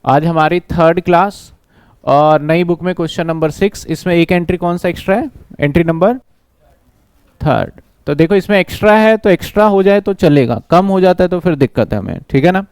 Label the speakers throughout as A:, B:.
A: आज हमारी third class और नई बुक में क्वेश्चन नंबर 6। इसमें एक एंट्री कौन सा एक्स्ट्रा है? Entry number third. तो देखो इसमें एक्स्ट्रा है तो एक्स्ट्रा हो जाए तो चलेगा, कम हो जाता है तो फिर दिक्कत है हमें, ठीक है ना।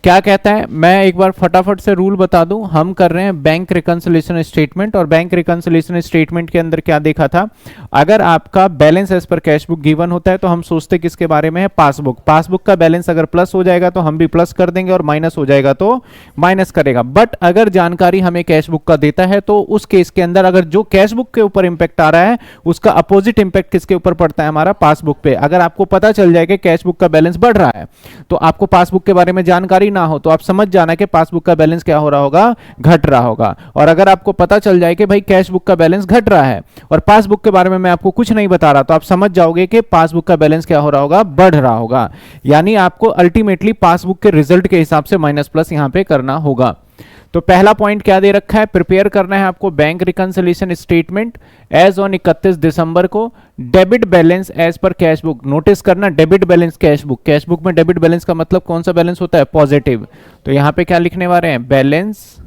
A: क्या कहता है, मैं एक बार फटाफट से रूल बता दूं। हम कर रहे हैं बैंक रिकंसिलिएशन स्टेटमेंट, और बैंक रिकंसिलिएशन स्टेटमेंट के अंदर क्या देखा था, अगर आपका बैलेंस एज पर कैश बुक गिवन होता है तो हम सोचते किसके बारे में है, पासबुक। पासबुक का बैलेंस अगर प्लस हो जाएगा तो हम भी प्लस कर देंगे और माइनस हो जाएगा तो माइनस करेगा। बट अगर जानकारी हमें कैश बुक का देता है तो उस केस के अंदर अगर जो कैश बुक के ऊपर इंपैक्ट आ रहा है उसका अपोजिट इंपैक्ट किसके ऊपर पड़ता है, हमारा पासबुक पे। अगर आपको पता चल जाए कि कैश बुक का बैलेंस बढ़ रहा है तो आपको पासबुक के बारे में जानकारी ना हो तो आप समझ जाना कि पासबुक का बैलेंस क्या हो रहा होगा, घट रहा होगा। और अगर आपको पता चल जाए कि भाई कैश बुक का बैलेंस घट रहा है और पासबुक के बारे में मैं आपको कुछ नहीं बता रहा तो आप समझ जाओगे कि पासबुक का बैलेंस क्या हो रहा होगा, बढ़ रहा होगा। यानी आपको अल्टीमेटली पासबुक के रिजल्ट के हिसाब से माइनस प्लस यहां पे करना होगा। तो पहला पॉइंट क्या दे रखा है, प्रिपेयर करना है आपको bank reconciliation statement as on 31 दिसंबर को, डेबिट बैलेंस एज पर कैश बुक। नोटिस करना debit balance cash book, cash book में डेबिट बैलेंस का मतलब कौन सा बैलेंस होता है, पॉजिटिव। तो यहां पे क्या लिखने वाले हैं, बैलेंस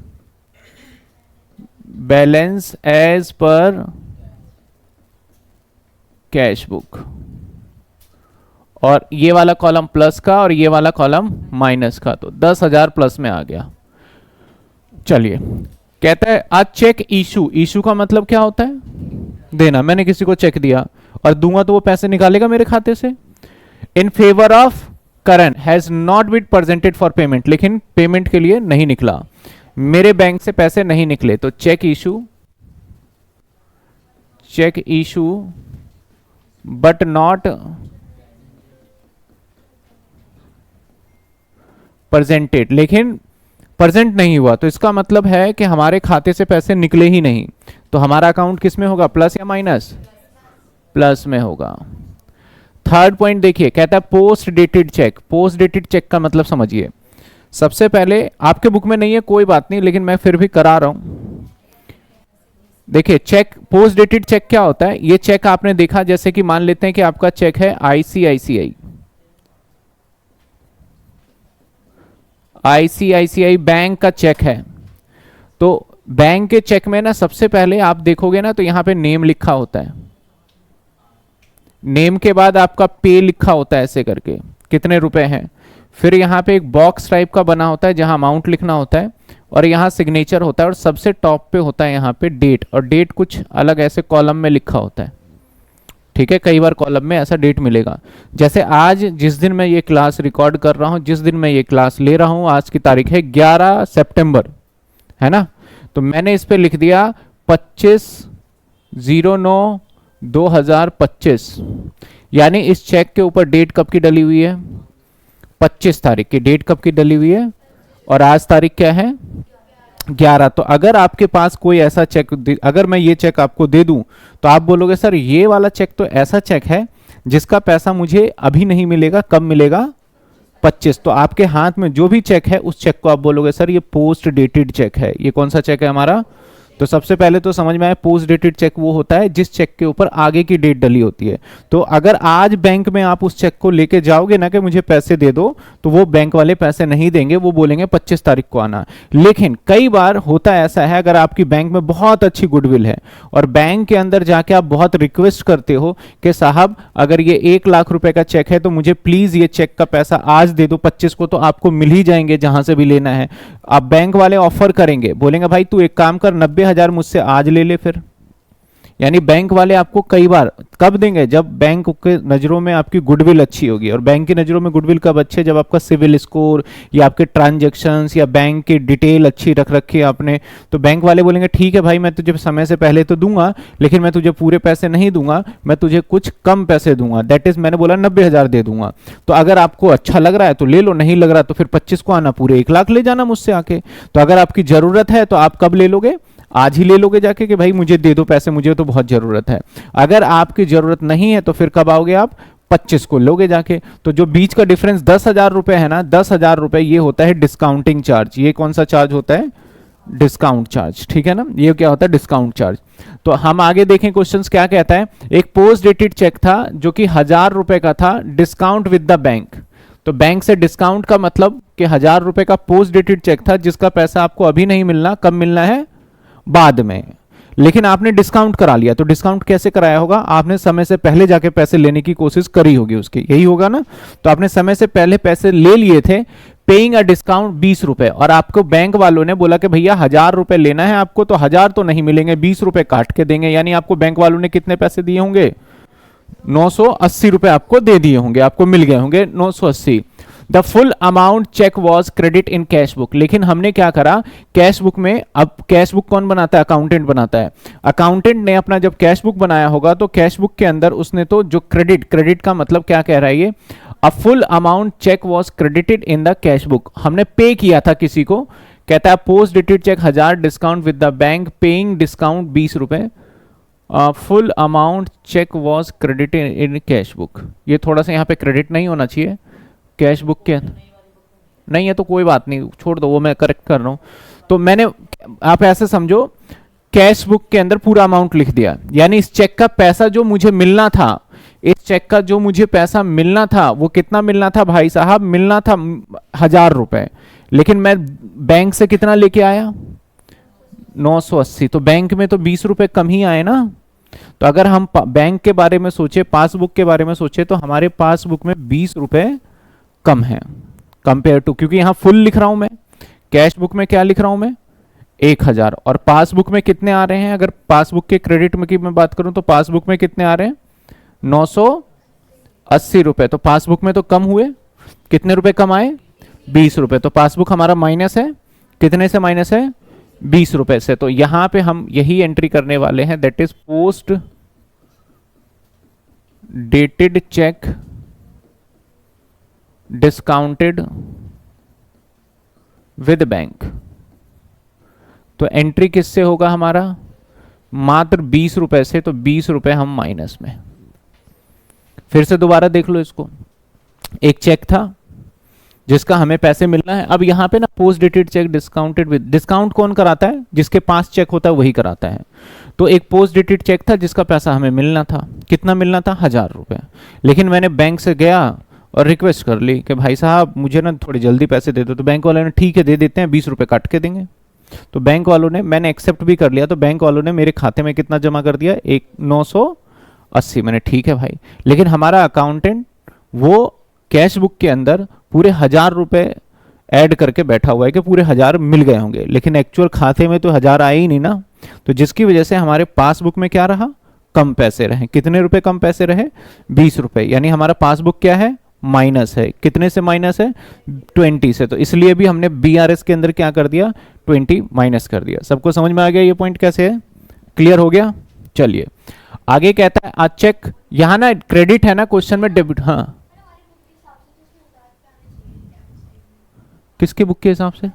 A: एज पर कैश बुक। और ये वाला कॉलम प्लस का और ये वाला कॉलम माइनस का, तो 10,000 प्लस में आ गया। चलिए, कहता है आज चेक इशू का मतलब क्या होता है, देना। मैंने किसी को चेक दिया और दूंगा तो वो पैसे निकालेगा मेरे खाते से। In favour of Karan has not been presented for payment, लेकिन पेमेंट के लिए नहीं निकला, मेरे बैंक से पैसे नहीं निकले। तो cheque issue but not presented, लेकिन प्रेजेंट नहीं हुआ। तो इसका मतलब है कि हमारे खाते से पैसे निकले ही नहीं। तो हमारा अकाउंट किस में होगा, प्लस या माइनस, प्लस में होगा। थर्ड पॉइंट देखिए, कहता है post dated check. Post dated check का मतलब समझिए। सबसे पहले आपके बुक में नहीं है कोई बात नहीं, लेकिन मैं फिर भी करा रहा हूं। देखिए चेक, पोस्ट डेटेड चेक क्या होता है, ये चेक आपने देखा, जैसे कि मान लेते हैं कि आपका चेक है आईसीआईसीआई बैंक का चेक है। तो बैंक के चेक में ना सबसे पहले आप देखोगे ना तो यहां पे नेम लिखा होता है, नेम के बाद आपका पे लिखा होता है ऐसे करके, कितने रुपए हैं। फिर यहाँ पे एक बॉक्स टाइप का बना होता है जहां अमाउंट लिखना होता है, और यहाँ सिग्नेचर होता है, और सबसे टॉप पे होता है यहाँ पे डेट, और डेट कुछ अलग ऐसे कॉलम में लिखा होता है, ठीक है। कई बार कॉलम में ऐसा डेट मिलेगा। जैसे आज जिस दिन मैं ये क्लास रिकॉर्ड कर रहा हूं, जिस दिन मैं ये क्लास ले रहा हूं, आज की तारीख है 11 सितंबर, है ना। तो मैंने इस पे लिख दिया 25/09/2025, यानी इस चेक के ऊपर डेट कब की डली हुई है, 25 तारीख की डेट कब की डली हुई है, और आज तारीख क्या है, 11। तो अगर आपके पास कोई ऐसा चेक, अगर मैं ये चेक आपको दे दूं तो आप बोलोगे सर ये वाला चेक तो ऐसा चेक है जिसका पैसा मुझे अभी नहीं मिलेगा, कब मिलेगा, 25। तो आपके हाथ में जो भी चेक है उस चेक को आप बोलोगे सर ये पोस्ट डेटेड चेक है। ये कौन सा चेक है हमारा, तो सबसे पहले तो समझ में आया, पोस्ट डेटेड चेक वो होता है जिस चेक के ऊपर आगे की डेट डली होती है। तो अगर आज बैंक में आप उस चेक को लेके जाओगे ना कि मुझे पैसे दे दो, तो वो बैंक वाले पैसे नहीं देंगे, वो बोलेंगे 25 तारीख को आना। लेकिन कई बार होता ऐसा है, अगर आपकी बैंक में बहुत अच्छी गुडविल है और बैंक के अंदर जाके आप बहुत रिक्वेस्ट करते हो कि साहब अगर ये 1 लाख रुपए का चेक है तो मुझे प्लीज ये चेक का पैसा आज दे दो 25 को, तो आपको मिल ही जाएंगे जहां से भी लेना है। आप बैंक वाले ऑफर करेंगे, बोलेंगे भाई तू एक काम कर, 90,000 मुझसे आज ले ले। फिर यानी बैंक वाले आपको कई बार कब देंगे, जब बैंक के नजरों में आपकी गुडविल अच्छी होगी। और बैंक की नजरों में गुडविल कब अच्छे, जब आपका सिविल स्कोर या आपके ट्रांजैक्शंस या बैंक की डिटेल अच्छी रख रखी है आपने, तो बैंक वाले बोलेंगे ठीक है भाई मैं तुझे समय से पहले तो दूंगा, लेकिन मैं तुझे पूरे पैसे नहीं दूंगा, मैं तुझे कुछ कम पैसे दूंगा। दैट इज मैंने बोला 90,000 दे दूंगा। तो अगर आपको अच्छा लग रहा है तो ले लो, नहीं लग रहा तो फिर 25 को आना, पूरे 1 लाख ले जाना मुझसे आके। तो अगर आपकी जरूरत है तो आप कब ले लोगे, आज ही ले लोगे जाके कि भाई मुझे दे दो पैसे, मुझे तो बहुत जरूरत है। अगर आपकी जरूरत नहीं है तो फिर कब आओगे आप, 25 को लोगे जाके। तो जो बीच का डिफरेंस 10,000 रुपए है ना, 10,000 रुपए ये होता है डिस्काउंटिंग चार्ज। ये कौन सा चार्ज होता है, डिस्काउंट चार्ज, ठीक है ना। ये क्या होता है, डिस्काउंट चार्ज। तो हम आगे देखें क्वेश्चंस क्या कहता है। एक पोस्ट डेटेड चेक था जो कि 1,000 रुपए का था, डिस्काउंट विद द बैंक। तो बैंक से डिस्काउंट का मतलब कि 1000 रुपए का पोस्ट डेटेड चेक था जिसका पैसा आपको अभी नहीं मिलना, कब मिलना है, बाद में। लेकिन आपने डिस्काउंट करा लिया, तो डिस्काउंट कैसे कराया होगा, आपने समय से पहले जाके पैसे लेने की कोशिश करी होगी उसकी, यही होगा ना। तो आपने समय से पहले पैसे ले लिए थे, पेइंग अ डिस्काउंट 20 रुपए, और आपको बैंक वालों ने बोला कि भैया 1000 रुपए लेना है आपको, तो 1000 तो नहीं मिलेंगे, 20 रुपए काट के देंगे। यानी आपको बैंक वालों ने कितने पैसे दिए होंगे, 980 रुपए आपको दे दिए होंगे, आपको मिल गए होंगे 980। The full amount cheque was credit in cash book. लेकिन हमने क्या करा, कैश बुक में, अब कैश बुक कौन बनाता है, अकाउंटेंट बनाता है। अकाउंटेंट ने अपना जब कैश बुक बनाया होगा तो कैश बुक के अंदर उसने तो जो क्रेडिट का मतलब क्या कह रहा है ये, a full amount cheque was credited in the cash book. हमने पे किया था किसी को, कहता है post dated cheque 1000 discount with the bank paying discount 20 रुपए, full amount cheque was credited in cash book. ये थोड़ा सा यहाँ पे क्रेडिट नहीं होना चाहिए कैश बुक के, नहीं है तो कोई बात नहीं, छोड़ दो, वो मैं करेक्ट कर रहा हूं। तो मैंने, आप ऐसे समझो, कैश बुक के अंदर पूरा अमाउंट लिख दिया, यानी इस चेक का पैसा जो मुझे मिलना था, इस चेक का जो मुझे पैसा मिलना था वो कितना मिलना था भाई साहब, मिलना था 1000 रुपए। लेकिन मैं बैंक से कितना लेके आया, 980, तो बैंक में तो 20 रुपए कम ही आए ना। तो अगर हम बैंक के बारे में सोचे, पासबुक के बारे में सोचे, तो हमारे पासबुक में 20 रुपए कम है कंपेयर टू, क्योंकि यहां फुल लिख रहा हूं मैं, कैश बुक में क्या लिख रहा हूं मैं, 1000, और पासबुक में कितने आ रहे हैं, अगर पासबुक के क्रेडिट में की मैं बात करूं तो पासबुक में कितने आ रहे हैं, 980 रुपए। तो पासबुक में तो कम हुए, कितने रुपए कम आए, 20 रुपए। तो पासबुक हमारा माइनस है, कितने से माइनस है, 20 रुपए से। तो यहां पे हम यही एंट्री करने वाले हैं, that is post dated check discounted with bank. तो एंट्री किससे होगा हमारा, मात्र 20 रुपए से, तो 20 रुपए हम माइनस में। फिर से दोबारा देख लो इसको, एक चेक था जिसका हमें पैसे मिलना है। अब यहां पे ना post dated check discounted with, discount कौन कराता है, जिसके पास चेक होता है वही कराता है। तो एक पोस्ट डेटेड चेक था जिसका पैसा हमें मिलना था, कितना मिलना था, 1000 रुपए। लेकिन मैंने बैंक से गया और रिक्वेस्ट कर ली कि भाई साहब मुझे ना थोड़ी जल्दी पैसे दे दो, तो बैंक वालों ने ठीक है दे देते हैं, 20 रुपए काट के देंगे। तो बैंक वालों ने, मैंने एक्सेप्ट भी कर लिया, तो बैंक वालों ने मेरे खाते में कितना जमा कर दिया, 980। मैंने ठीक है भाई। लेकिन हमारा अकाउंटेंट वो कैश बुक के अंदर पूरे 1000 रुपए ऐड करके बैठा हुआ है कि पूरे 1000 मिल गए होंगे, लेकिन एक्चुअल खाते में तो 1000 आए ही नहीं ना। तो जिसकी वजह से हमारे पासबुक में क्या रहा, कम पैसे रहे। कितने रुपए कम पैसे रहे, 20 रुपए। यानी हमारा पासबुक क्या है, माइनस है। कितने से माइनस है, 20 से। तो इसलिए भी हमने बीआरएस के अंदर क्या कर दिया, 20 माइनस कर दिया। सबको समझ में आ गया ये पॉइंट कैसे है, क्लियर हो गया। चलिए आगे कहता है, आज चेक, यहां ना क्रेडिट है ना क्वेश्चन में, डेबिट। हाँ, किसके बुक के हिसाब से,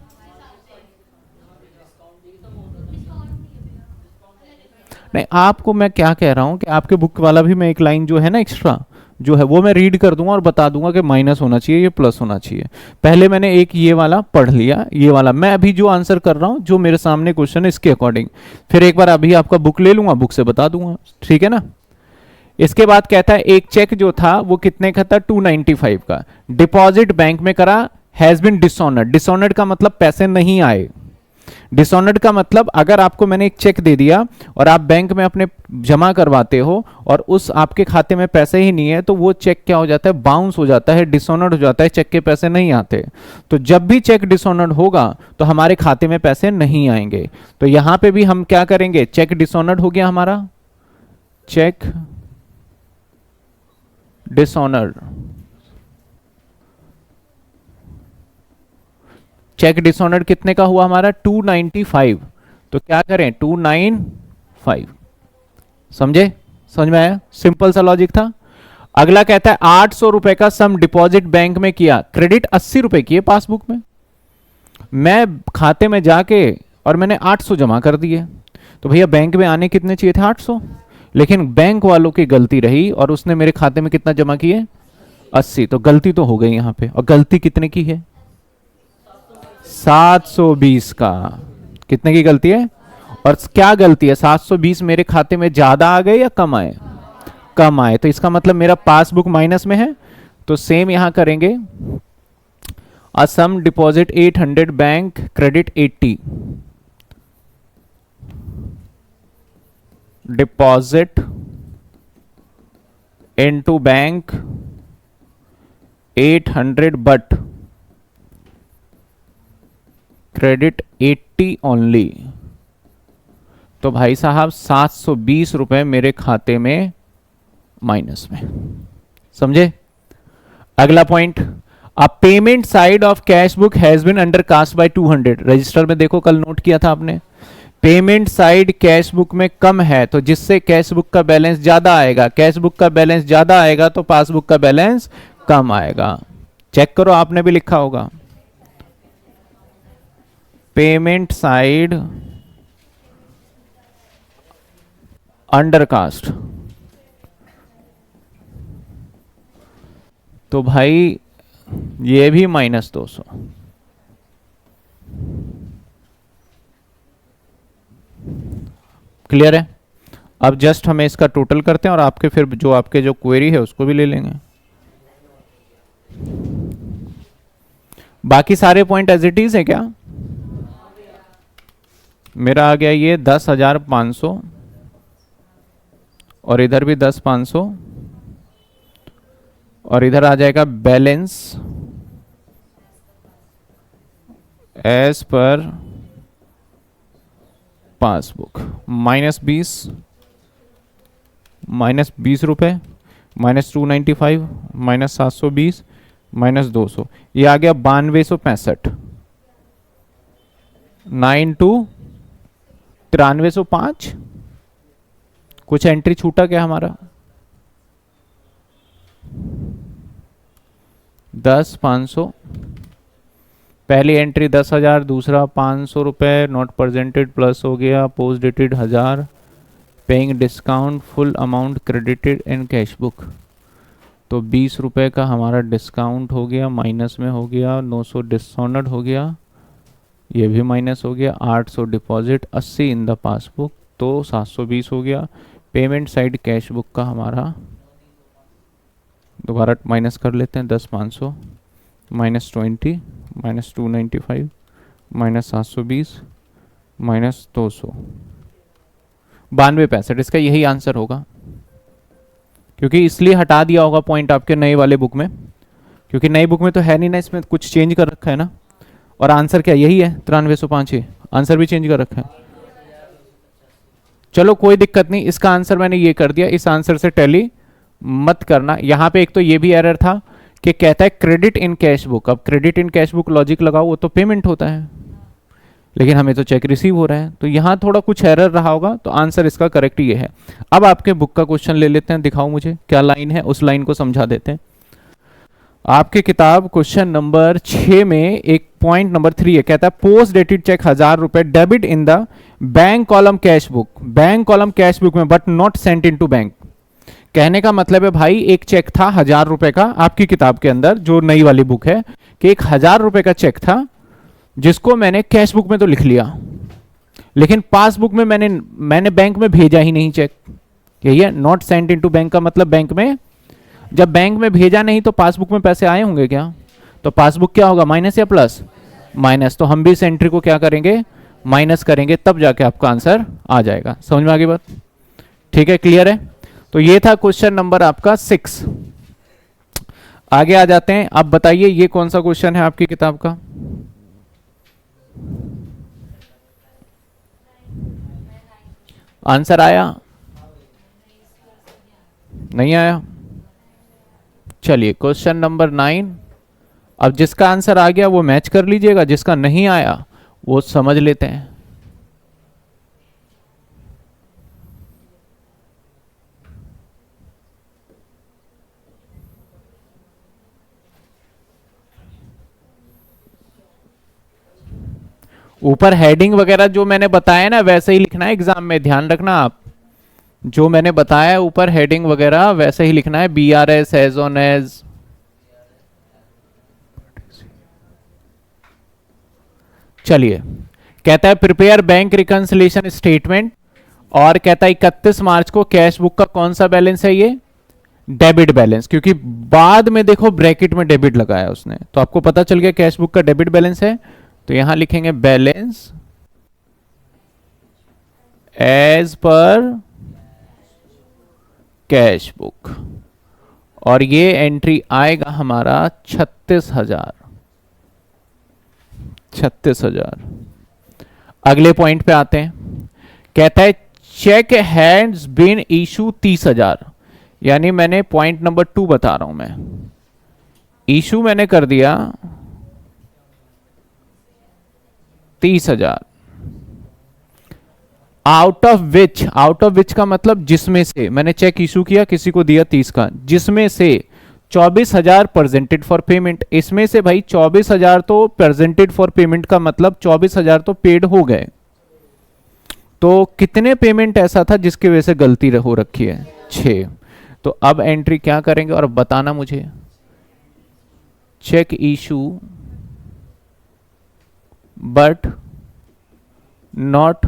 A: नहीं आपको मैं क्या कह रहा हूं कि आपके बुक वाला भी मैं एक लाइन जो है ना एक्स्ट्रा जो है वो मैं रीड कर दूंगा और बता दूंगा कि माइनस होना चाहिए, ये प्लस होना चाहिए। पहले मैंने एक ये वाला पढ़ लिया, ये वाला मैं अभी जो आंसर कर रहा हूं, जो मेरे सामने क्वेश्चन है इसके अकॉर्डिंग, फिर एक बार अभी आपका बुक ले लूंगा, बुक से बता दूंगा, ठीक है ना। इसके बाद कहता है एक चेक जो था वो कितने का था, 295 का, डिपॉजिट बैंक में करा, हैज बिन डिसऑनर्ड। डिसऑनर्ड का मतलब पैसे नहीं आए। डिसऑनर्ड का मतलब अगर आपको मैंने एक चेक दे दिया और आप बैंक में अपने जमा करवाते हो और उस आपके खाते में पैसे ही नहीं है, तो वो चेक क्या हो जाता है, बाउंस हो जाता है, डिसऑनर्ड हो जाता है, चेक के पैसे नहीं आते। तो जब भी चेक डिसऑनर्ड होगा तो हमारे खाते में पैसे नहीं आएंगे। तो यहां पे भी हम क्या करेंगे, चेक डिसऑनर्ड हो गया हमारा, चेक डिसऑनर्ड, चेक डिसऑनर्ड कितने का हुआ हमारा, 295। तो क्या करें, 295। समझे, समझ में आया, सिंपल सा लॉजिक था। अगला कहता है 800 रुपए का सम डिपॉजिट बैंक में किया, क्रेडिट 80 रुपए किए पासबुक में, मैं खाते में जाके और मैंने 800 जमा कर दिए। तो भैया बैंक में आने कितने चाहिए थे, 800, लेकिन बैंक वालों की गलती रही और उसने मेरे खाते में कितना जमा किए, 80। तो गलती तो हो गई यहां पे, और गलती कितने की है, 720 का। कितने की गलती है, और क्या गलती है, 720 मेरे खाते में ज्यादा आ गए या कम आए, कम आए। तो इसका मतलब मेरा पासबुक माइनस में है, तो सेम यहां करेंगे, Assam deposit 800 bank credit 80, deposit into bank 800 but credit 80 only. तो भाई साहब 720 रुपए मेरे खाते में माइनस में। समझे? अगला point, a payment side of cash book has been under cast by 200। Register में देखो कल नोट किया था आपने, पेमेंट साइड कैश बुक में कम है, तो जिससे कैश बुक का बैलेंस ज्यादा आएगा, कैश बुक का बैलेंस ज्यादा आएगा तो पासबुक का बैलेंस कम आएगा। चेक करो, आपने भी लिखा होगा पेमेंट साइड अंडर कास्ट। तो भाई ये भी -200। क्लियर है? अब जस्ट हमें इसका टोटल करते हैं और आपके फिर जो आपके जो क्वेरी है उसको भी ले लेंगे। बाकी सारे पॉइंट एज इट इज है क्या? मेरा आ गया ये 10,500 और इधर भी 10,500 और इधर आ जाएगा बैलेंस एज पर पासबुक -20 रुपए -295 -720 -200, ये आ गया 9265। 92 9305। कुछ एंट्री छूटा क्या हमारा? 10,500 पहली एंट्री 10,000, दूसरा 500 रुपये नॉट प्रेजेंटेड प्लस हो गया, post dated 1000, paying discount full amount credited in cash book. तो 20 रुपये का हमारा डिस्काउंट हो गया, माइनस में हो गया, 900 डिस्काउंटेड हो गया, ये भी माइनस हो गया, 800 डिपॉजिट 80 इन द पासबुक, तो 720 हो गया। पेमेंट साइड कैश बुक का हमारा दोबारा माइनस कर लेते हैं, 10,500 -20 -295 -720 -200 9265। इसका यही आंसर होगा, क्योंकि इसलिए हटा दिया होगा पॉइंट आपके नए वाले बुक में, क्योंकि नई बुक में तो है नहीं ना, इसमें कुछ चेंज कर रखा है ना। और आंसर क्या यही है 9305 ही, आंसर भी चेंज कर रखा है। चलो कोई दिक्कत नहीं, इसका आंसर मैंने ये कर दिया, इस आंसर से टैली मत करना। यहां पे एक तो ये भी एरर था कि कहता है क्रेडिट इन कैश बुक। अब credit in cash book logic लगाओ, वो तो पेमेंट होता है, लेकिन हमें तो चेक रिसीव हो रहा है, तो यहां थोड़ा कुछ एरर रहा होगा, तो आंसर इसका करेक्ट ये है। अब आपके बुक का क्वेश्चन ले लेते हैं, दिखाओ मुझे क्या लाइन है, उस लाइन को समझा देते हैं। आपके किताब क्वेश्चन नंबर 6 में एक पॉइंट नंबर 3 है, कहता है पोस्ट डेटेड चेक 1000 रुपए debit in the bank column cash book, bank column cash book में but not sent into bank. कहने का मतलब है भाई एक चेक था 1000 रुपए का आपकी किताब के अंदर, जो नई वाली बुक है, कि एक 1000 रुपए का चेक था जिसको मैंने कैश बुक में तो लिख लिया, लेकिन पासबुक में मैंने बैंक में भेजा ही नहीं चेक। यही है नॉट सेंट इनटू बैंक का मतलब, बैंक में जब बैंक में भेजा नहीं तो पासबुक में पैसे आए होंगे क्या? तो पासबुक क्या होगा, माइनस या प्लस? माइनस। तो हम भी इस एंट्री को क्या करेंगे, माइनस करेंगे, तब जाके आपका आंसर आ जाएगा। समझ में आ गई बात? ठीक है, क्लियर है? तो ये था क्वेश्चन नंबर आपका 6। आगे आ जाते हैं। अब बताइए ये कौन सा क्वेश्चन है आपकी किताब का? आंसर आया? नहीं आया? चलिए क्वेश्चन नंबर 9। अब जिसका आंसर आ गया वो मैच कर लीजिएगा, जिसका नहीं आया वो समझ लेते हैं। ऊपर हेडिंग वगैरह जो मैंने बताया ना वैसे ही लिखना है एग्जाम में, ध्यान रखना आप। जो मैंने बताया ऊपर हेडिंग वगैरह वैसे ही लिखना है, BRS एज ऑन एज। चलिए, कहता है प्रिपेयर बैंक रिकंसिलिएशन स्टेटमेंट, और कहता है 31 मार्च को कैश बुक का कौन सा बैलेंस है ये, डेबिट बैलेंस, क्योंकि बाद में देखो ब्रैकेट में डेबिट लगाया उसने, तो आपको पता चल गया कैश बुक का डेबिट बैलेंस है। तो यहां लिखेंगे बैलेंस एज पर कैश बुक, और ये एंट्री आएगा हमारा 36,000। 36,000। अगले पॉइंट पे आते हैं, कहता है चेक हैज बीन इशू 30,000, यानी मैंने पॉइंट नंबर 2 बता रहा हूं मैं, इशू मैंने कर दिया 30,000, आउट ऑफ विच का मतलब जिसमें से, मैंने चेक इशू किया किसी को दिया 30 का, जिसमें से 24,000 प्रेजेंटेड फॉर पेमेंट। इसमें से भाई 24,000 तो प्रेजेंटेड फॉर पेमेंट का मतलब 24,000 तो पेड हो गए। तो कितने पेमेंट ऐसा था जिसकी वजह से गलती हो रखी है? 6। तो अब एंट्री क्या करेंगे और बताना मुझे, cheque issue but not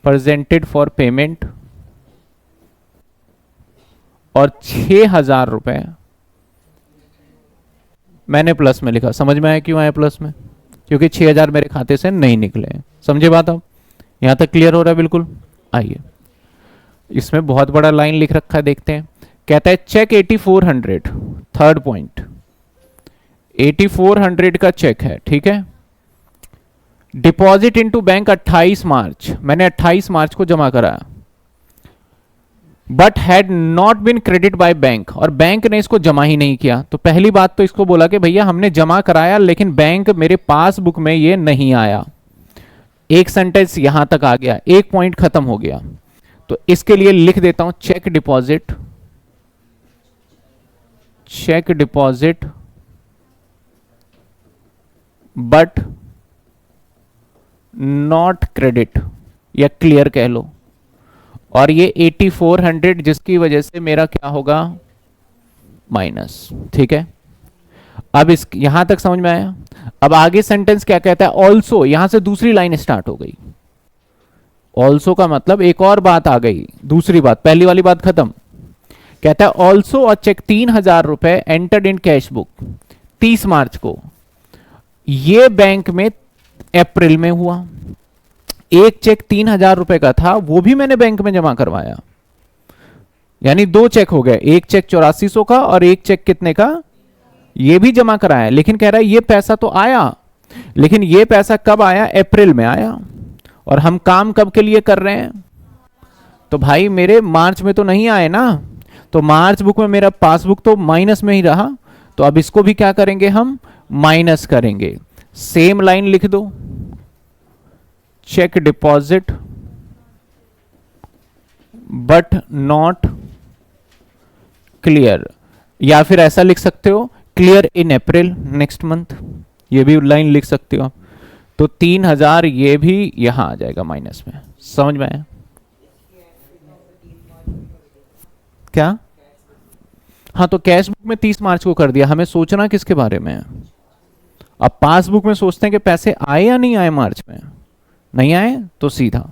A: presented for payment, और 6,000 रुपए मैंने प्लस में लिखा। समझ में आया क्यों आया प्लस में? क्योंकि 6,000 मेरे खाते से नहीं निकले। समझे बात? अब यहां तक क्लियर हो रहा है बिल्कुल? आइए, इसमें बहुत बड़ा लाइन लिख रखा है, देखते हैं। कहता है चेक 8400, थर्ड पॉइंट, 8400 का चेक है, ठीक है। डिपॉजिट इनटू बैंक 28 मार्च, मैंने 28 मार्च को जमा कराया, but had not been credit by bank, और बैंक ने इसको जमा ही नहीं किया। तो पहली बात तो इसको बोला कि भैया हमने जमा कराया लेकिन बैंक मेरे पासबुक में ये नहीं आया। एक सेंटेंस यहां तक आ गया, एक पॉइंट खत्म हो गया। तो इसके लिए लिख देता हूं cheque deposit but not credit, या क्लियर कह लो। और ये 8400 जिसकी वजह से मेरा क्या होगा? माइनस। ठीक है, अब इस यहां तक समझ में आया। अब आगे सेंटेंस क्या कहता है? ऑल्सो, यहां से दूसरी लाइन स्टार्ट हो गई। ऑल्सो का मतलब एक और बात आ गई, दूसरी बात, पहली वाली बात खत्म। कहता है ऑल्सो और चेक 3,000 रुपए एंटर्ड इन कैश बुक 30 मार्च को, ये बैंक में अप्रैल में हुआ। एक चेक 3,000 रुपए का था, वो भी मैंने बैंक में जमा करवाया, यानी 2 चेक हो गए, एक चेक 8400 का और एक चेक कितने का, ये भी जमा कराया। लेकिन कह रहा है ये पैसा तो आया, लेकिन ये पैसा कब आया? अप्रैल में आया। और हम काम कब के लिए कर रहे हैं? तो भाई मेरे मार्च में तो नहीं आए ना, तो मार्च बुक में मेरा पासबुक तो माइनस में ही रहा। तो अब इसको भी क्या करेंगे? हम माइनस करेंगे। सेम लाइन लिख दो, cheque deposit but not clear, या फिर ऐसा लिख सकते हो clear in April next month, ये भी लाइन लिख सकते हो। तो 3,000 ये भी यहां आ जाएगा माइनस में। समझ में आया क्या? हाँ, तो कैश बुक में 30 मार्च को कर दिया, हमें सोचना किसके बारे में है? अब पासबुक में सोचते हैं कि पैसे आए या नहीं आए मार्च में, नहीं आए तो सीधा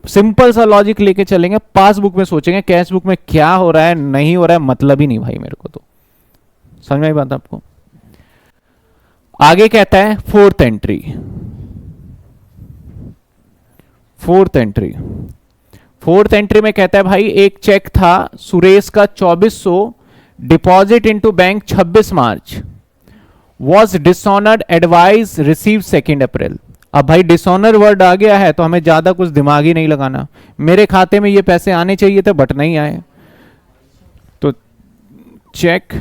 A: सिंपल सा लॉजिक लेके चलेंगे, पासबुक में सोचेंगे कैश बुक में क्या हो रहा है नहीं हो रहा है, मतलब ही नहीं भाई मेरे को। तो समझ में आई बात आपको? आगे कहता है फोर्थ एंट्री में कहता है भाई एक चेक था सुरेश का 2400, deposit into bank 26 March, was dishonoured, advice receive 2 अप्रैल। अब भाई डिसऑनर वर्ड आ गया है तो हमें ज्यादा कुछ दिमाग ही नहीं लगाना, मेरे खाते में ये पैसे आने चाहिए थे बट नहीं आए। तो चेक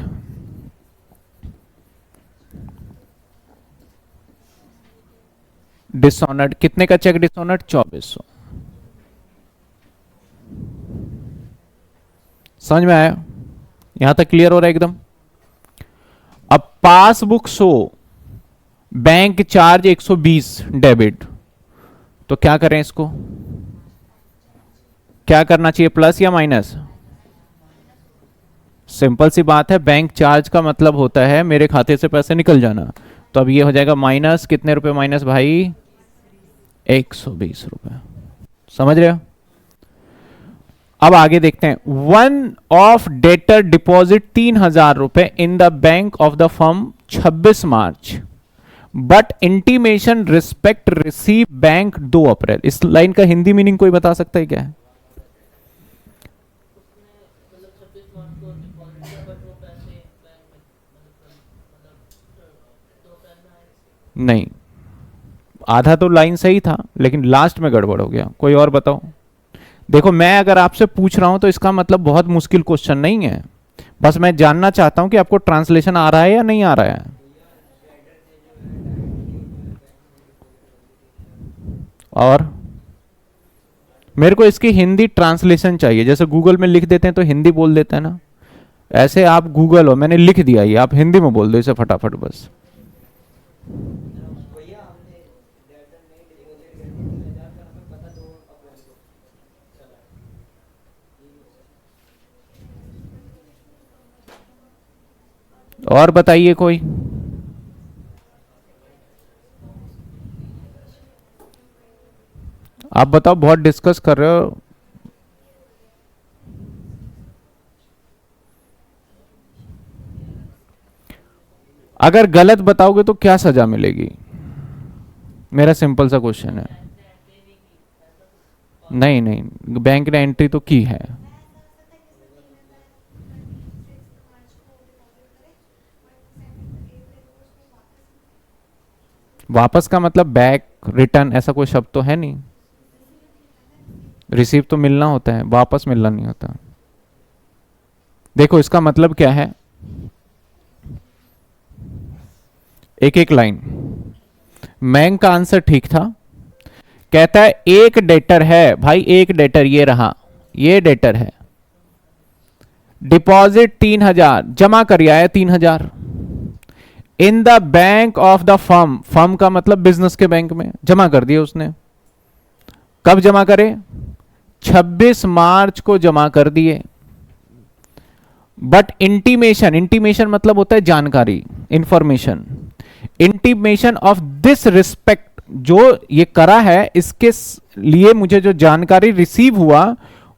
A: डिसऑनर्ड, कितने का चेक डिसऑनर्ड? 2400। समझ में आया? यहां तक क्लियर हो रहा है एकदम? अब passbook show bank charge 120 debit, तो क्या करें इसको? क्या करना चाहिए, प्लस या माइनस? सिंपल सी बात है, बैंक चार्ज का मतलब होता है मेरे खाते से पैसे निकल जाना। तो अब ये हो जाएगा माइनस, कितने रुपए माइनस भाई? 120 रुपए। समझ रहे हो? अब आगे देखते हैं। वन ऑफ डेटर डिपॉजिट 3,000 रुपए इन the bank of the firm 26 March, but intimation respect receive bank 2 अप्रैल। इस लाइन का हिंदी मीनिंग कोई बता सकता है क्या है? नहीं, आधा तो लाइन सही था लेकिन लास्ट में गड़बड़ हो गया। कोई और बताओ। देखो, मैं अगर आपसे पूछ रहा हूं तो इसका मतलब बहुत मुश्किल क्वेश्चन नहीं है, बस मैं जानना चाहता हूं कि आपको ट्रांसलेशन आ रहा है या नहीं आ रहा है। और मेरे को इसकी हिंदी ट्रांसलेशन चाहिए। जैसे गूगल में लिख देते हैं तो हिंदी बोल देते हैं ना, ऐसे आप गूगल हो, मैंने लिख दिया, ये आप हिंदी में बोल दो इसे फटाफट बस। और बताइए कोई। आप बताओ, बहुत डिस्कस कर रहे हो। अगर गलत बताओगे तो क्या सजा मिलेगी? मेरा सिंपल सा क्वेश्चन है। नहीं नहीं, बैंक ने एंट्री तो की है। वापस का मतलब बैक, रिटर्न, ऐसा कोई शब्द तो है नहीं। रिसीव तो मिलना होता है, वापस मिलना नहीं होता। देखो इसका मतलब क्या है, एक एक लाइन। बैंक का आंसर ठीक था। कहता है एक डेटर है भाई, एक डेटर ये रहा, ये डेटर है। डिपॉजिट 3,000 जमा कर आया, 3,000 इन the bank of the firm. Firm का मतलब बिजनेस के बैंक में जमा कर दिए उसने। कब जमा करे? 26 मार्च को जमा कर दिए। बट इंटीमेशन, इंटीमेशन मतलब होता है जानकारी, information. Intimation of this respect, जो ये करा है इसके लिए मुझे जो जानकारी रिसीव हुआ,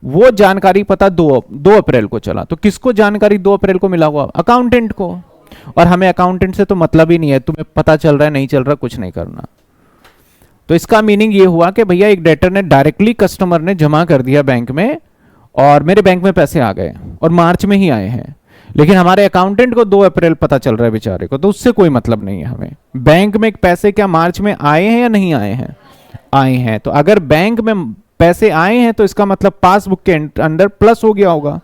A: वो जानकारी पता 2 अप्रैल को चला। तो किसको जानकारी 2 अप्रैल को मिला हुआ? अकाउंटेंट को। और हमें अकाउंटेंट से तो मतलब ही नहीं है, तुम्हें पता चल रहा है नहीं चल रहा, कुछ नहीं करना। तो इसका मीनिंग ये हुआ कि भैया एक डेटर ने डायरेक्टली कस्टमर ने जमा कर दिया बैंक में, और मेरे बैंक में पैसे आ गए और मार्च में ही आए हैं, लेकिन हमारे अकाउंटेंट को 2 अप्रैल पता चल रहा है बेचारे को, तो उससे कोई मतलब नहीं है हमें। बैंक में पैसे क्या मार्च में आए हैं या नहीं आए हैं? आए हैं। तो अगर बैंक में पैसे आए हैं तो इसका मतलब पासबुक के अंदर प्लस हो गया होगा,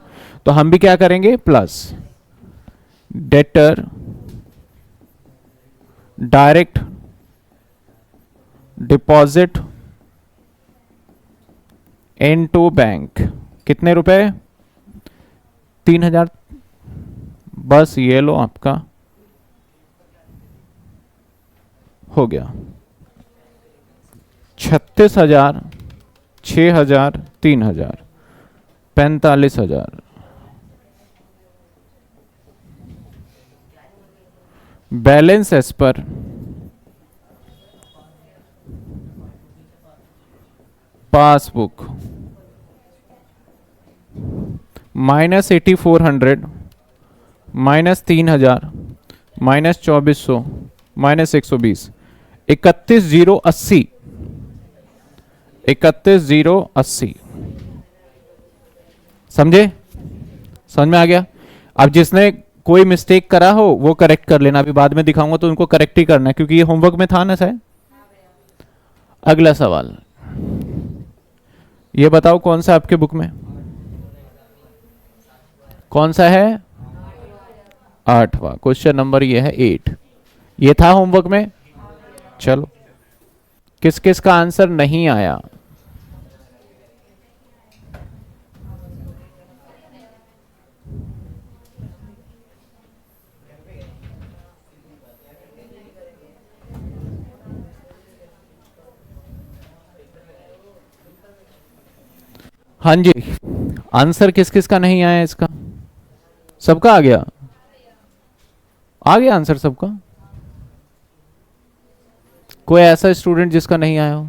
A: तो हम भी क्या करेंगे? Plus. Debtor direct deposit into bank, कितने रुपए? 3,000। बस ये लो, आपका हो गया। 36,000, 6,000, 3,000, 45,000। Balance as per passbook -8,400, -3,000, -2,400, -120, 31,080, 31,080। समझे? समझ में आ गया? अब जिसने कोई मिस्टेक करा हो वो करेक्ट कर लेना, अभी बाद में दिखाऊंगा तो उनको करेक्ट ही करना है, क्योंकि ये होमवर्क में था ना शायद। अगला सवाल, ये बताओ कौन सा आपके बुक में, कौन सा है? 8वां क्वेश्चन नंबर ये है 8। ये था होमवर्क में। चलो, किस किस का आंसर नहीं आया? हाँ जी, आंसर किस किस का नहीं आया इसका? सबका आ गया? आ गया आंसर सबका? कोई ऐसा स्टूडेंट जिसका नहीं आया हो?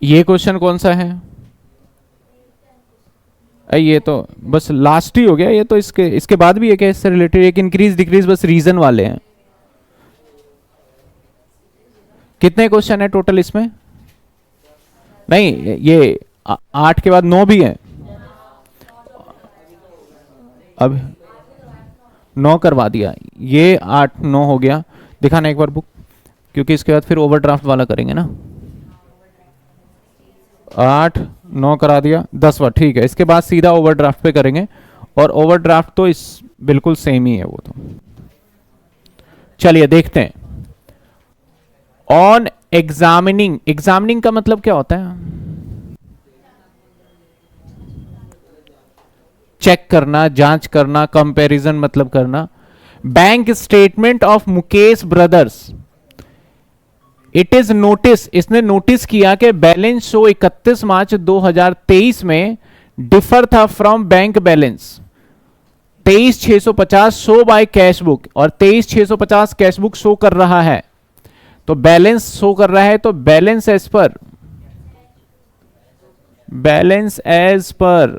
A: ये क्वेश्चन कौन सा है? ये तो बस लास्ट ही हो गया, ये तो इसके इसके बाद भी है क्या इससे रिलेटेड? एक इंक्रीज डिक्रीज बस रीजन वाले हैं। कितने क्वेश्चन है टोटल इसमें? नहीं, ये 8 के बाद 9 भी है। अब 9 करवा दिया, ये 8 9 हो गया। दिखाना एक बार बुक, क्योंकि इसके बाद फिर ओवरड्राफ्ट वाला करेंगे ना। 8 9 करा दिया, 10वां ठीक है। इसके बाद सीधा ओवरड्राफ्ट पे करेंगे, और ओवरड्राफ्ट तो इस बिल्कुल सेम ही है वो तो। चलिए देखते हैं। ऑन एग्जामिनिंग, एग्जामिनिंग का मतलब क्या होता है? चेक करना, जांच करना, कंपैरिजन मतलब करना। Bank statement of Mukesh brothers, it is notice, इसने नोटिस किया कि बैलेंस शो 31 मार्च 2023 में डिफर था from bank balance. 23,650 show by cash book, और 23,650 कैश बुक शो कर रहा है, तो बैलेंस शो कर रहा है, तो balance as per, balance as पर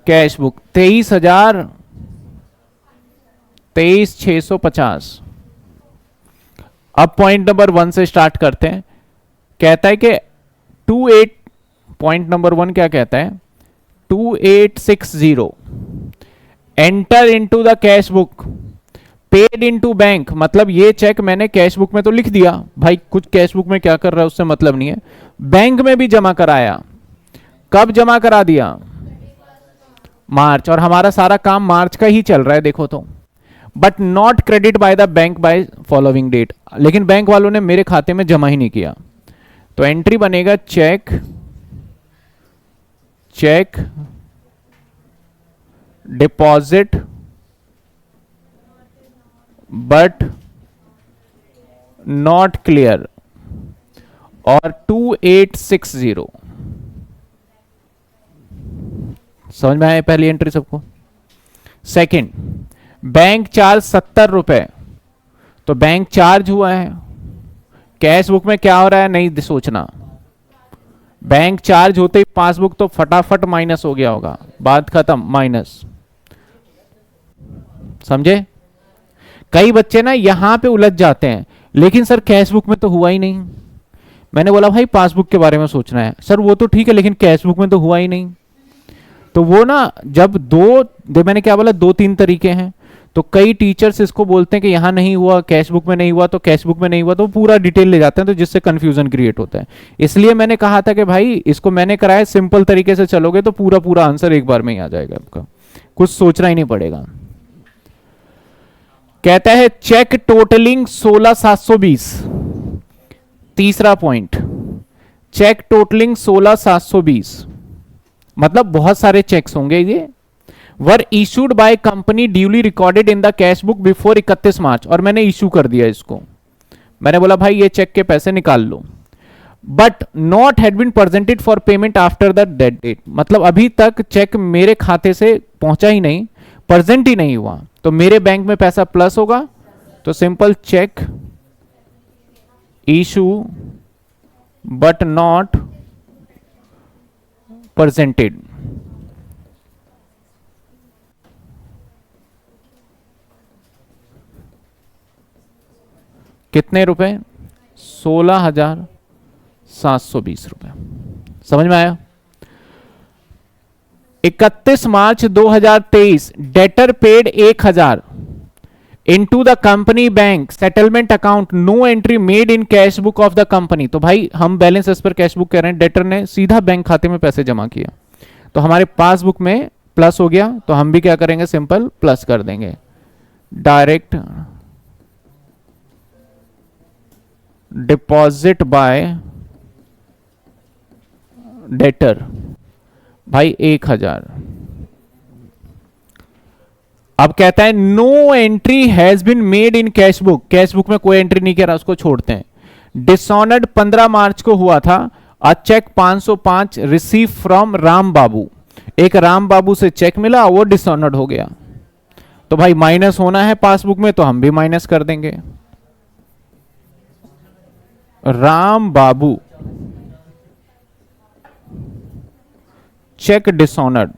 A: कैश बुक 23,650। अब पॉइंट नंबर 1 से स्टार्ट करते हैं। कहता है कि 28, पॉइंट नंबर 1 क्या कहता है? 2860 enter into the cash book paid into bank, मतलब ये चेक मैंने कैश बुक में तो लिख दिया भाई, कुछ कैश बुक में क्या कर रहा है उससे मतलब नहीं है। बैंक में भी जमा कराया, कब जमा करा दिया? मार्च, और हमारा सारा काम मार्च का ही चल रहा है देखो तो। But not credit by the bank by following date, लेकिन बैंक वालों ने मेरे खाते में जमा ही नहीं किया, तो एंट्री बनेगा cheque, cheque deposit but not clear, और 2860। समझ में आया पहली एंट्री सबको? सेकंड, बैंक चार्ज 70 रुपए, तो बैंक चार्ज हुआ है। कैश बुक में क्या हो रहा है नहीं सोचना, बैंक चार्ज होते ही पासबुक तो फटाफट माइनस हो गया होगा, बात खत्म, माइनस। समझे? कई बच्चे ना यहां पे उलझ जाते हैं, लेकिन सर कैश बुक में तो हुआ ही नहीं। मैंने बोला भाई पासबुक के बारे में सोचना है, सर वो तो ठीक है लेकिन कैश बुक में तो हुआ ही नहीं। तो वो ना जब मैंने क्या बोला, 2-3 तरीके हैं, तो कई टीचर्स इसको बोलते हैं कि यहां नहीं हुआ, कैश बुक में नहीं हुआ, तो कैश बुक में नहीं हुआ, तो पूरा डिटेल ले जाते हैं, तो जिससे कंफ्यूजन क्रिएट होता है। इसलिए मैंने कहा था कि भाई इसको मैंने कराया, सिंपल तरीके से चलोगे तो पूरा पूरा आंसर एक बार में ही आ जाएगा आपका, कुछ सोचना ही नहीं पड़ेगा। कहता है चेक टोटलिंग 16,720, तीसरा पॉइंट, चेक टोटलिंग 16,720 मतलब बहुत सारे चेक्स होंगे ये। वर issued by company duly recorded in the cash book before 31 मार्च, और मैंने इशू कर दिया इसको, मैंने बोला भाई ये चेक के पैसे निकाल लो। But not had been presented for payment after the date date, मतलब अभी तक चेक मेरे खाते से पहुंचा ही नहीं, प्रेजेंट ही नहीं हुआ, तो मेरे बैंक में पैसा प्लस होगा, तो simple cheque issue but not presented. कितने रुपए? 16,720 रुपए। समझ में आया? 31 March 2023 debtor paid 1,000 into the company bank settlement account, no entry made in cash book of the company. तो भाई हम बैलेंस एज पर कैश बुक कह रहे हैं, डेटर ने सीधा बैंक खाते में पैसे जमा किया, तो हमारे पासबुक में प्लस हो गया, तो हम भी क्या करेंगे, सिंपल प्लस कर देंगे, डायरेक्ट डिपॉजिट बाय डेटर भाई 1,000। अब कहता है no entry has been made in cash book, cash book में कोई एंट्री नहीं करा, उसको छोड़ते हैं। डिसऑनर्ड 15 मार्च को हुआ था, अ चेक 505 रिसीव फ्रॉम राम बाबू, एक राम बाबू से चेक मिला, वो डिसऑनर्ड हो गया, तो भाई माइनस होना है पासबुक में, तो हम भी माइनस कर देंगे। राम बाबू चेक डिसऑनर्ड,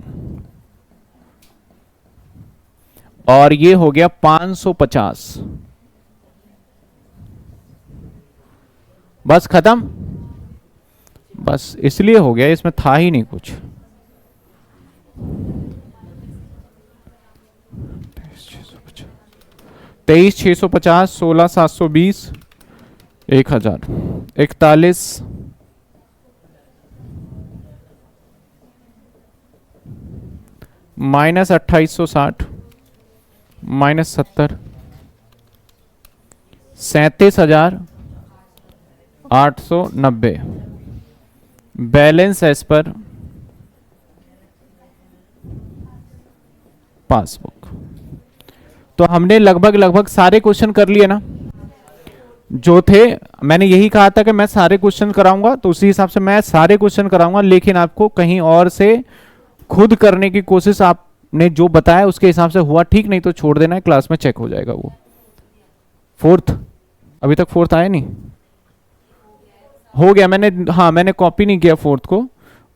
A: और ये हो गया 550। बस खत्म, बस इसलिए हो गया, इसमें था ही नहीं कुछ। 23,650, 16,720, 1,000, 41, minus 2860, minus 70, 37,890, balance as per passbook. तो हमने लगभग सारे क्वेश्चन कर लिए ना जो थे। मैंने यही कहा था कि मैं सारे क्वेश्चन कराऊंगा, तो उसी हिसाब से मैं सारे क्वेश्चन कराऊंगा, लेकिन आपको कहीं और से खुद करने की कोशिश, आपने जो बताया उसके हिसाब से हुआ ठीक, नहीं तो छोड़ देना है, क्लास में चेक हो जाएगा वो। फोर्थ, अभी तक फोर्थ आया नहीं, हो गया। मैंने कॉपी नहीं किया फोर्थ को,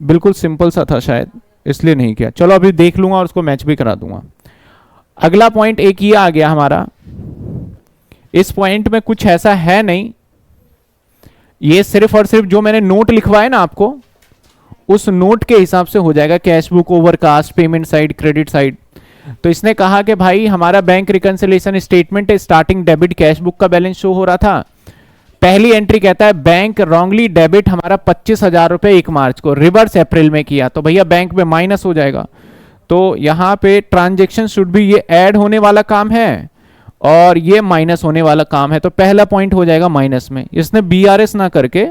A: बिल्कुल सिंपल सा था शायद, इसलिए नहीं किया। चलो अभी देख लूंगा और उसको मैच भी करा दूंगा। अगला पॉइंट एक ये आ गया हमारा, इस पॉइंट में कुछ ऐसा है नहीं, ये सिर्फ और सिर्फ जो मैंने नोट लिखवाया ना आपको, उस नोट के हिसाब से हो जाएगा। Cash book, overcast, payment side, credit side. तो इसने कहा कि भाई हमारा बैंक रिकंसिलिएशन स्टेटमेंट है, स्टार्टिंग डेबिट कैश बुक का बैलेंस शो हो रहा था। पहली एंट्री कहता है बैंक रॉन्गली डेबिट हमारा 25,000 रुपए 1 मार्च को, रिवर्स अप्रैल में किया, तो भैया बैंक में माइनस हो जाएगा। तो यहां पे ट्रांजैक्शन शुड भी, ये ऐड होने वाला काम है और ये माइनस होने वाला काम है, तो पहला पॉइंट हो जाएगा माइनस में। इसने बीआरएस ना करके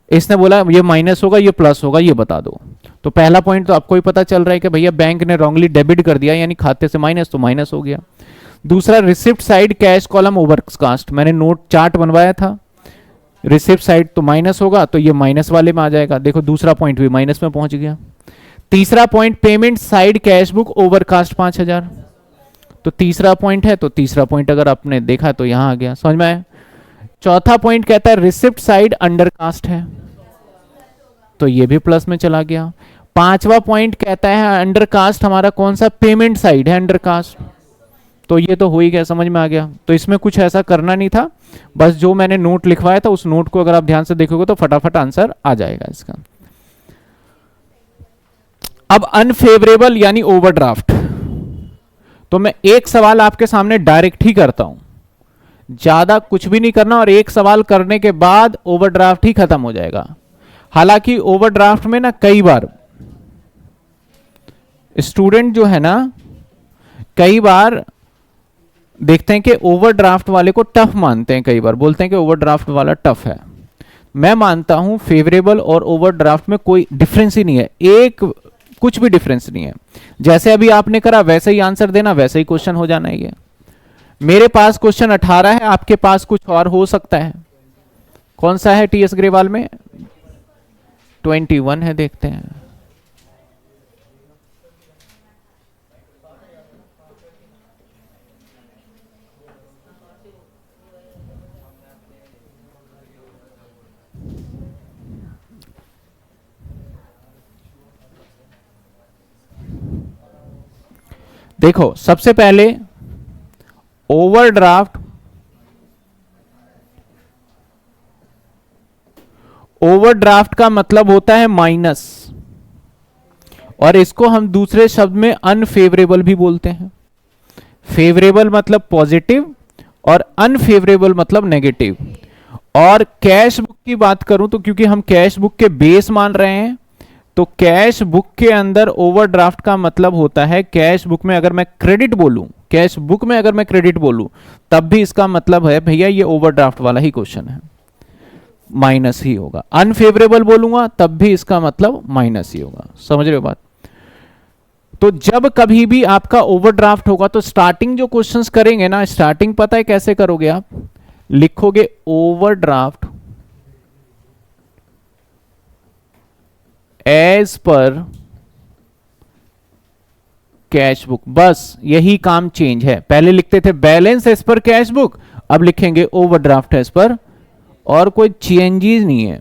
A: इसने बोला ये माइनस होगा, ये प्लस होगा, ये बता दो। तो पहला पॉइंट तो आपको ही पता चल रहा है कि भैया बैंक ने रॉन्गली डेबिट कर दिया, यानी खाते से माइनस, तो माइनस हो गया। दूसरा, receipt side cash column overcast, मैंने नोट चार्ट बनवाया था, रिसिप्ट साइड तो माइनस होगा, तो ये माइनस वाले में आ जाएगा। देखो दूसरा पॉइंट भी माइनस में पहुंच गया। तीसरा point, payment side cash book overcast 5,000, तो तीसरा पॉइंट है, तो तीसरा पॉइंट अगर आपने देखा तो यहां आ गया, समझ में आया। चौथा पॉइंट कहता है रिसिप्ट साइड अंडरकास्ट है, तो ये भी प्लस में चला गया। पांचवा पॉइंट कहता है अंडरकास्ट हमारा कौन सा, पेमेंट साइड है अंडरकास्ट, तो ये तो हो ही गया, समझ में आ गया। तो इसमें कुछ ऐसा करना नहीं था, बस जो मैंने नोट लिखवाया था उस नोट को अगर आप ध्यान से देखोगे तो फटाफट आंसर आ जाएगा इसका। अब अनफेवरेबल यानी ओवरड्राफ्ट, तो मैं एक सवाल आपके सामने डायरेक्ट ही करता हूं, ज्यादा कुछ भी नहीं करना, और एक सवाल करने के बाद ओवरड्राफ्ट ही खत्म हो जाएगा। हालांकि ओवरड्राफ्ट में ना कई बार स्टूडेंट जो है ना, कई बार देखते हैं कि ओवरड्राफ्ट वाले को टफ मानते हैं, कई बार बोलते हैं कि ओवरड्राफ्ट वाला टफ है। मैं मानता हूं फेवरेबल और ओवरड्राफ्ट में कोई डिफरेंस ही नहीं है, कुछ भी डिफरेंस नहीं है। जैसे अभी आपने करा वैसे ही आंसर देना, वैसे ही क्वेश्चन हो जाना है। ये मेरे पास क्वेश्चन 18 है, आपके पास कुछ और हो सकता है। कौन सा है टीएस ग्रेवाल में? 21 है, देखते हैं। देखो सबसे पहले ओवरड्राफ्ट, ओवरड्राफ्ट का मतलब होता है माइनस, और इसको हम दूसरे शब्द में अनफेवरेबल भी बोलते हैं। फेवरेबल मतलब पॉजिटिव और अनफेवरेबल मतलब नेगेटिव। और कैश बुक की बात करूं तो क्योंकि हम कैश बुक के बेस मान रहे हैं, तो कैश बुक के अंदर ओवरड्राफ्ट का मतलब होता है, कैश बुक में अगर मैं क्रेडिट बोलूं, कैश बुक में अगर मैं क्रेडिट बोलूं, तब भी इसका मतलब है भैया ये ओवरड्राफ्ट वाला ही क्वेश्चन है, माइनस ही होगा। अनफेवरेबल बोलूंगा तब भी इसका मतलब माइनस ही होगा। समझ रहे हो बात? तो जब कभी भी आपका ओवरड्राफ्ट होगा तो स्टार्टिंग जो क्वेश्चंस करेंगे ना, स्टार्टिंग पता है कैसे करोगे आप? लिखोगे ओवरड्राफ्ट एज पर कैश बुक, बस यही काम चेंज है। पहले लिखते थे बैलेंस एज पर कैश बुक, अब लिखेंगे ओवरड्राफ्ट एज पर, और कोई चेंजेस नहीं है।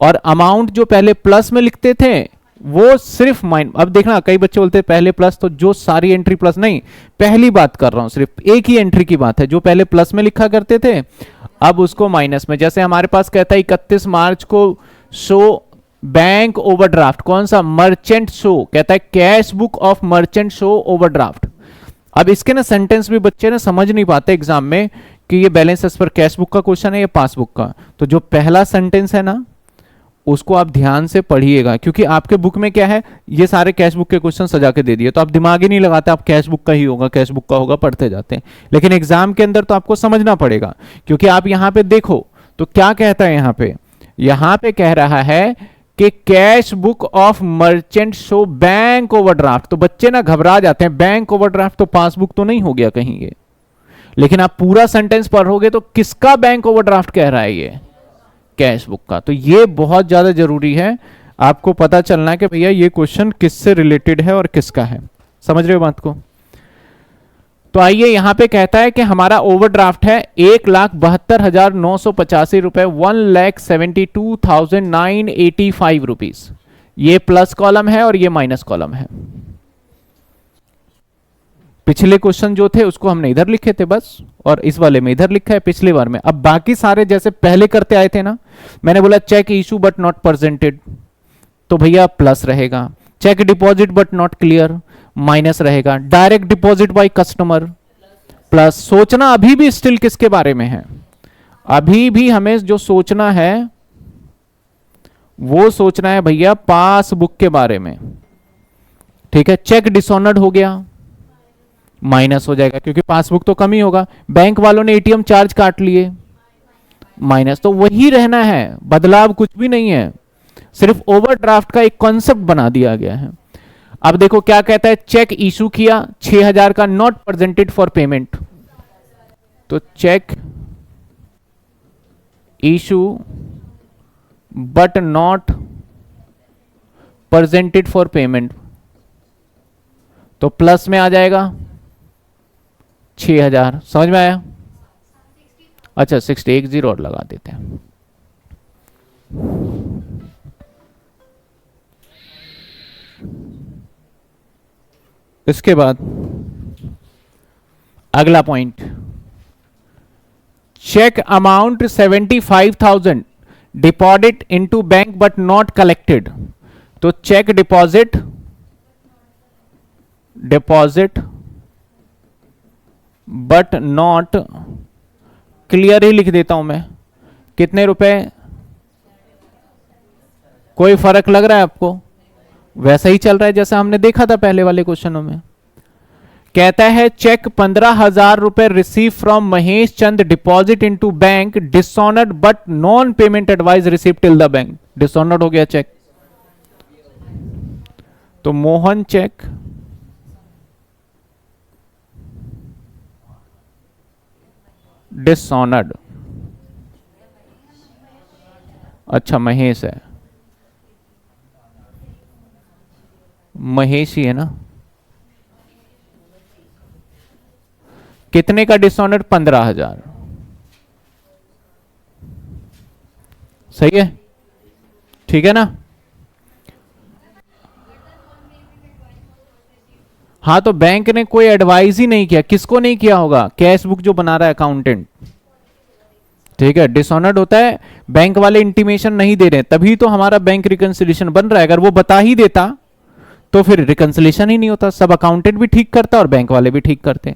A: और अमाउंट जो पहले प्लस में लिखते थे वो सिर्फ माइन, अब देखना कई बच्चे बोलते हैं पहले प्लस, तो जो सारी एंट्री प्लस नहीं, पहली बात कर रहा हूं, सिर्फ एक ही एंट्री की बात है, जो पहले प्लस में लिखा करते थे अब उसको माइनस में। जैसे हमारे पास कहता है 31 मार्च को शो बैंक ओवरड्राफ्ट, कौन सा, मर्चेंट शो, कहता है cash book of merchant show overdraft. अब इसके ना सेंटेंस भी बच्चे ना समझ नहीं पाते एग्जाम में कि ये बैलेंस एज पर कैश बुक का क्वेश्चन है या पासबुक का। तो जो पहला सेंटेंस है ना उसको आप ध्यान से पढ़िएगा, क्योंकि आपके बुक में क्या है, ये सारे कैश बुक के क्वेश्चन सजा के दे दिए, तो आप दिमाग ही नहीं लगाते, आप कैश बुक का ही होगा, कैश बुक का होगा, पढ़ते जाते हैं। लेकिन एग्जाम के अंदर तो आपको समझना पड़ेगा, क्योंकि आप यहां पे देखो तो क्या कहता है, यहां पे कह रहा है कि cash book of merchant show bank overdraft. तो बच्चे ना घबरा जाते हैं, बैंक ओवरड्राफ्ट तो पासबुक तो नहीं हो गया कहीं ये, लेकिन आप पूरा सेंटेंस पढ़ोगे तो किसका बैंक ओवरड्राफ्ट कह रहा है, ये कैश बुक का। तो ये बहुत ज्यादा जरूरी है आपको पता चलना है कि भैया ये क्वेश्चन किससे रिलेटेड है और किसका है, समझ रहे हो बात को। तो आइए यहां पे कहता है कि हमारा ओवरड्राफ्ट है 1,72,985 रुपए, 1,72,985 रुपीज। ये प्लस कॉलम है और ये माइनस कॉलम है। पिछले क्वेश्चन जो थे उसको हमने इधर लिखे थे बस, और इस वाले में इधर लिखा है पिछले बार में। अब बाकी सारे जैसे पहले करते आए थे ना, मैंने बोला cheque issue but not presented, तो भैया प्लस रहेगा। Cheque deposit but not clear, minus रहेगा। Direct deposit by customer, plus. सोचना अभी भी स्टिल किसके बारे में है, अभी भी हमें जो सोचना है वो सोचना है भैया पासबुक के बारे में, ठीक है। चेक डिसऑनर्ड हो गया, माइनस हो जाएगा, क्योंकि पासबुक तो कम ही होगा। बैंक वालों ने एटीएम चार्ज काट लिए, माइनस। तो वही रहना है, बदलाव कुछ भी नहीं है, सिर्फ ओवरड्राफ्ट का एक कॉन्सेप्ट बना दिया गया है। अब देखो क्या कहता है, चेक इशू किया 6,000 का, नॉट प्रेजेंटेड फॉर पेमेंट। तो cheque issue but not presented for payment, तो प्लस में आ जाएगा 6,000। समझ में आया? अच्छा 60, एक जीरो और लगा देते हैं। इसके बाद अगला point, cheque amount 75,000 deposit into bank but not collected. तो cheque deposit but not clear ही लिख देता हूं मैं। कितने रुपए, कोई फर्क लग रहा है आपको? वैसा ही चल रहा है जैसा हमने देखा था पहले वाले क्वेश्चनों में। कहता है चेक 15,000 रुपए receive from Mahesh Chand deposit into bank, dishonoured but non payment advice receive till the bank. Dishonoured हो गया चेक, तो मोहन चेक डिसऑनर्ड। अच्छा महेश है, महेश ही है ना। कितने का डिसऑनर्ड? 15,000। सही है, ठीक है ना। हाँ तो बैंक ने कोई एडवाइस ही नहीं किया, किसको नहीं किया होगा? कैश बुक जो बना रहा है अकाउंटेंट, ठीक है। डिसऑनर्ड होता है बैंक वाले इंटीमेशन नहीं दे रहे, तभी तो हमारा बैंक रिकंसिलिएशन बन रहा है। अगर वो बता ही देता तो फिर रिकंसिलिएशन ही नहीं होता, सब अकाउंटेंट भी ठीक करता और बैंक वाले भी ठीक करते।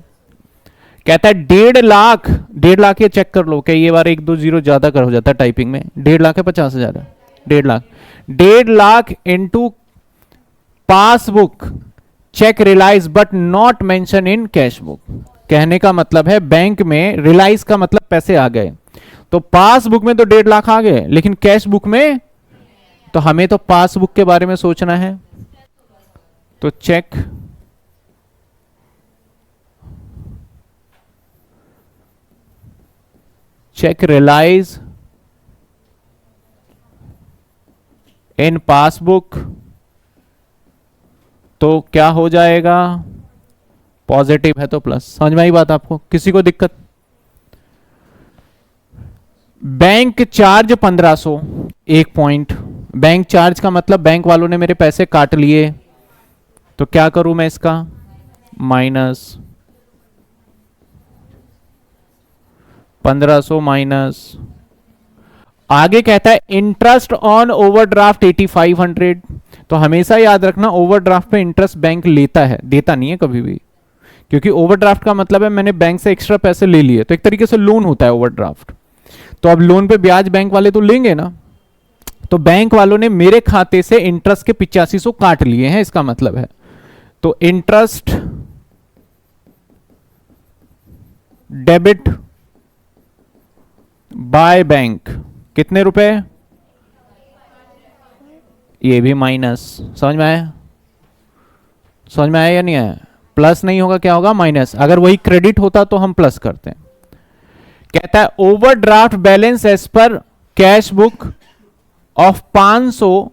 A: कहता है 1.5 लाख, 1.5 लाख ये चेक कर लो, क्या ये बार 1-2 जीरो ज्यादा कर हो जाता है टाइपिंग में। 1.5 लाख है 50,000 है, 1.5 lakh. 1.5 lakh into passbook cheque realise but not mention in cash book. कहने का मतलब है बैंक में रिलाइज का मतलब पैसे आ गए, तो पासबुक में तो 1.5 लाख आ गए, लेकिन कैश बुक में, तो हमें तो पासबुक के बारे में सोचना है। तो चेक रिलाइज इन पासबुक, तो क्या हो जाएगा? पॉजिटिव है तो प्लस। समझ में आई बात आपको? किसी को दिक्कत? बैंक चार्ज 1500, एक पॉइंट, बैंक चार्ज का मतलब बैंक वालों ने मेरे पैसे काट लिए, तो क्या करूं मैं इसका, माइनस 1500 माइनस, आगे कहता है इंटरेस्ट ऑन ओवरड्राफ्ट 8500। तो हमेशा याद रखना ओवरड्राफ्ट पे इंटरेस्ट बैंक लेता है, देता नहीं है कभी भी, क्योंकि ओवरड्राफ्ट का मतलब है मैंने बैंक से एक्स्ट्रा पैसे ले लिए, तो एक तरीके से लोन होता है ओवरड्राफ्ट। तो अब लोन पे ब्याज बैंक वाले तो लेंगे ना, तो बैंक वालों ने मेरे खाते से इंटरेस्ट के 8500 काट लिए हैं, इसका मतलब है। तो इंटरेस्ट डेबिट बाय बैंक कितने रुपए, ये भी माइनस। समझ में आया, समझ में आया या नहीं आया? प्लस नहीं होगा, क्या होगा, माइनस। अगर वही क्रेडिट होता तो हम प्लस करते हैं। कहता है ओवरड्राफ्ट बैलेंस एज पर कैश बुक ऑफ 500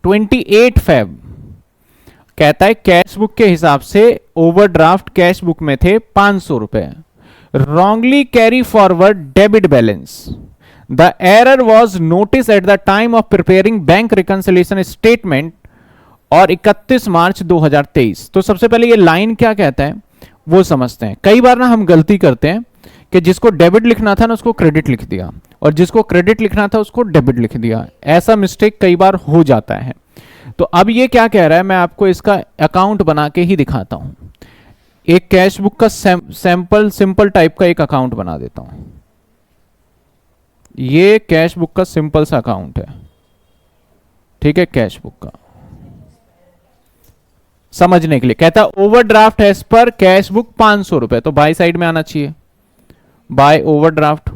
A: 28 फेब। कहता है कैश बुक के हिसाब से ओवरड्राफ्ट कैश बुक में थे 500 रुपए। Wrongly carry forward debit balance, the error was notice at the time of preparing bank reconciliation statement और 31 मार्च 2023। तो सबसे पहले ये लाइन क्या कहता है वो समझते हैं। कई बार ना हम गलती करते हैं कि जिसको डेबिट लिखना था ना उसको क्रेडिट लिख दिया, और जिसको क्रेडिट लिखना था उसको डेबिट लिख दिया। ऐसा मिस्टेक कई बार हो जाता है। तो अब ये क्या कह रहा है, मैं आपको इसका अकाउंट बना के ही दिखाता हूं। एक कैश बुक का सैंपल सिंपल टाइप का एक अकाउंट बना देता हूं। ये कैश बुक का सिंपल सा अकाउंट है, ठीक है, कैश बुक का समझने के लिए। कहता है ओवरड्राफ्ट एज पर कैश बुक 500 रुपए, तो बाई साइड में आना चाहिए, बाय ओवरड्राफ्ट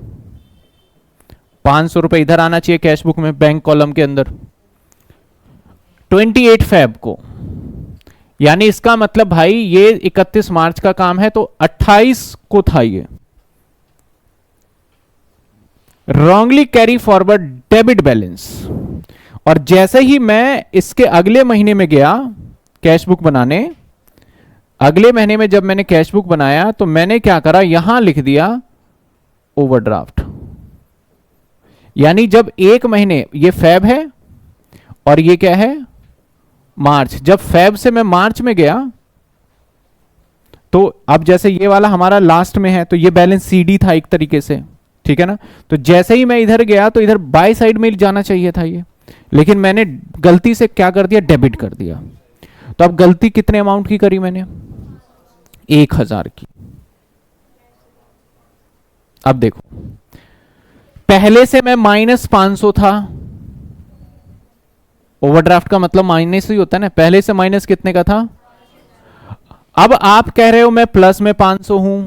A: 500 रुपए इधर आना चाहिए कैश बुक में, बैंक कॉलम के अंदर। 28 फेब को, यानी इसका मतलब भाई ये 31 मार्च का काम है, तो 28 को था ये। Wrongly carry forward debit balance, और जैसे ही मैं इसके अगले महीने में गया कैश बुक बनाने, अगले महीने में जब मैंने कैश बुक बनाया तो मैंने क्या करा, यहां लिख दिया ओवरड्राफ्ट। यानी जब एक महीने, ये फेब है और ये क्या है, मार्च, जब फेब से मैं मार्च में गया तो अब जैसे ये वाला हमारा लास्ट में है तो ये बैलेंस सीडी था एक तरीके से, ठीक है ना। तो जैसे ही मैं इधर गया तो इधर बाय साइड में जाना चाहिए था ये, लेकिन मैंने गलती से क्या कर दिया, डेबिट कर दिया। तो अब गलती कितने अमाउंट की करी मैंने, 1000 की। अब देखो पहले से मैं -500 था, ओवरड्राफ्ट का मतलब माइनस ही होता है ना, पहले से माइनस कितने का था। अब आप कह रहे हो मैं प्लस में 500 हूं,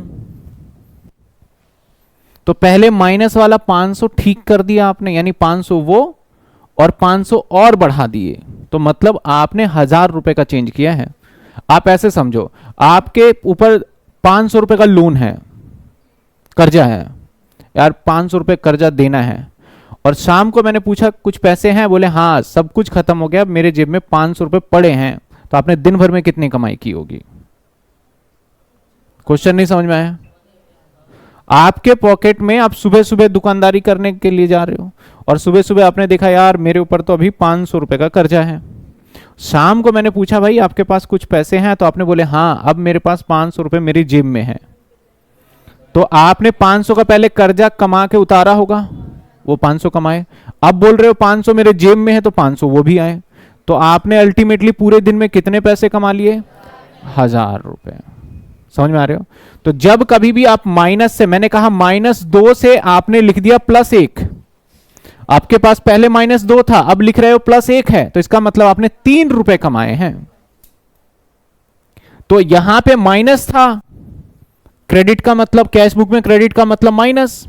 A: तो पहले माइनस वाला 500 ठीक कर दिया आपने, यानी 500 वो और 500 और बढ़ा दिए, तो मतलब आपने 1000 रुपए का चेंज किया है। आप ऐसे समझो, आपके ऊपर 500 रुपए का लोन है, कर्जा है, यार 500 रुपए कर्जा देना है, और शाम को मैंने पूछा कुछ पैसे हैं, बोले हाँ सब कुछ खत्म हो गया, मेरे जेब में 500 रुपए पड़े हैं। तो आपने दिन भर में कितनी कमाई की होगी। क्वेश्चन नहीं समझ में आया। आपके पॉकेट में, आप सुबह सुबह दुकानदारी करने के लिए जा रहे हो और सुबह सुबह आपने देखा यार मेरे ऊपर तो अभी 500 रुपए का कर्जा है। शाम को मैंने पूछा भाई आपके पास कुछ पैसे हैं, तो आपने बोले हाँ अब मेरे पास 500 रुपए मेरी जेब में है। तो आपने 500 का पहले कर्जा कमा के उतारा होगा, वो 500 कमाए, अब बोल रहे हो 500 मेरे जेब में है तो 500 वो भी आए, तो आपने अल्टीमेटली पूरे दिन में कितने पैसे कमा लिए, 1000 रुपए। समझ में आ रहे हो। तो जब कभी भी आप माइनस से, मैंने कहा -2 से आपने लिख दिया +1, आपके पास पहले -2 था, अब लिख रहे हो +1 है, तो इसका मतलब आपने 3 रुपए कमाए हैं। तो यहां पे माइनस था, क्रेडिट का मतलब, कैश बुक में क्रेडिट का मतलब माइनस,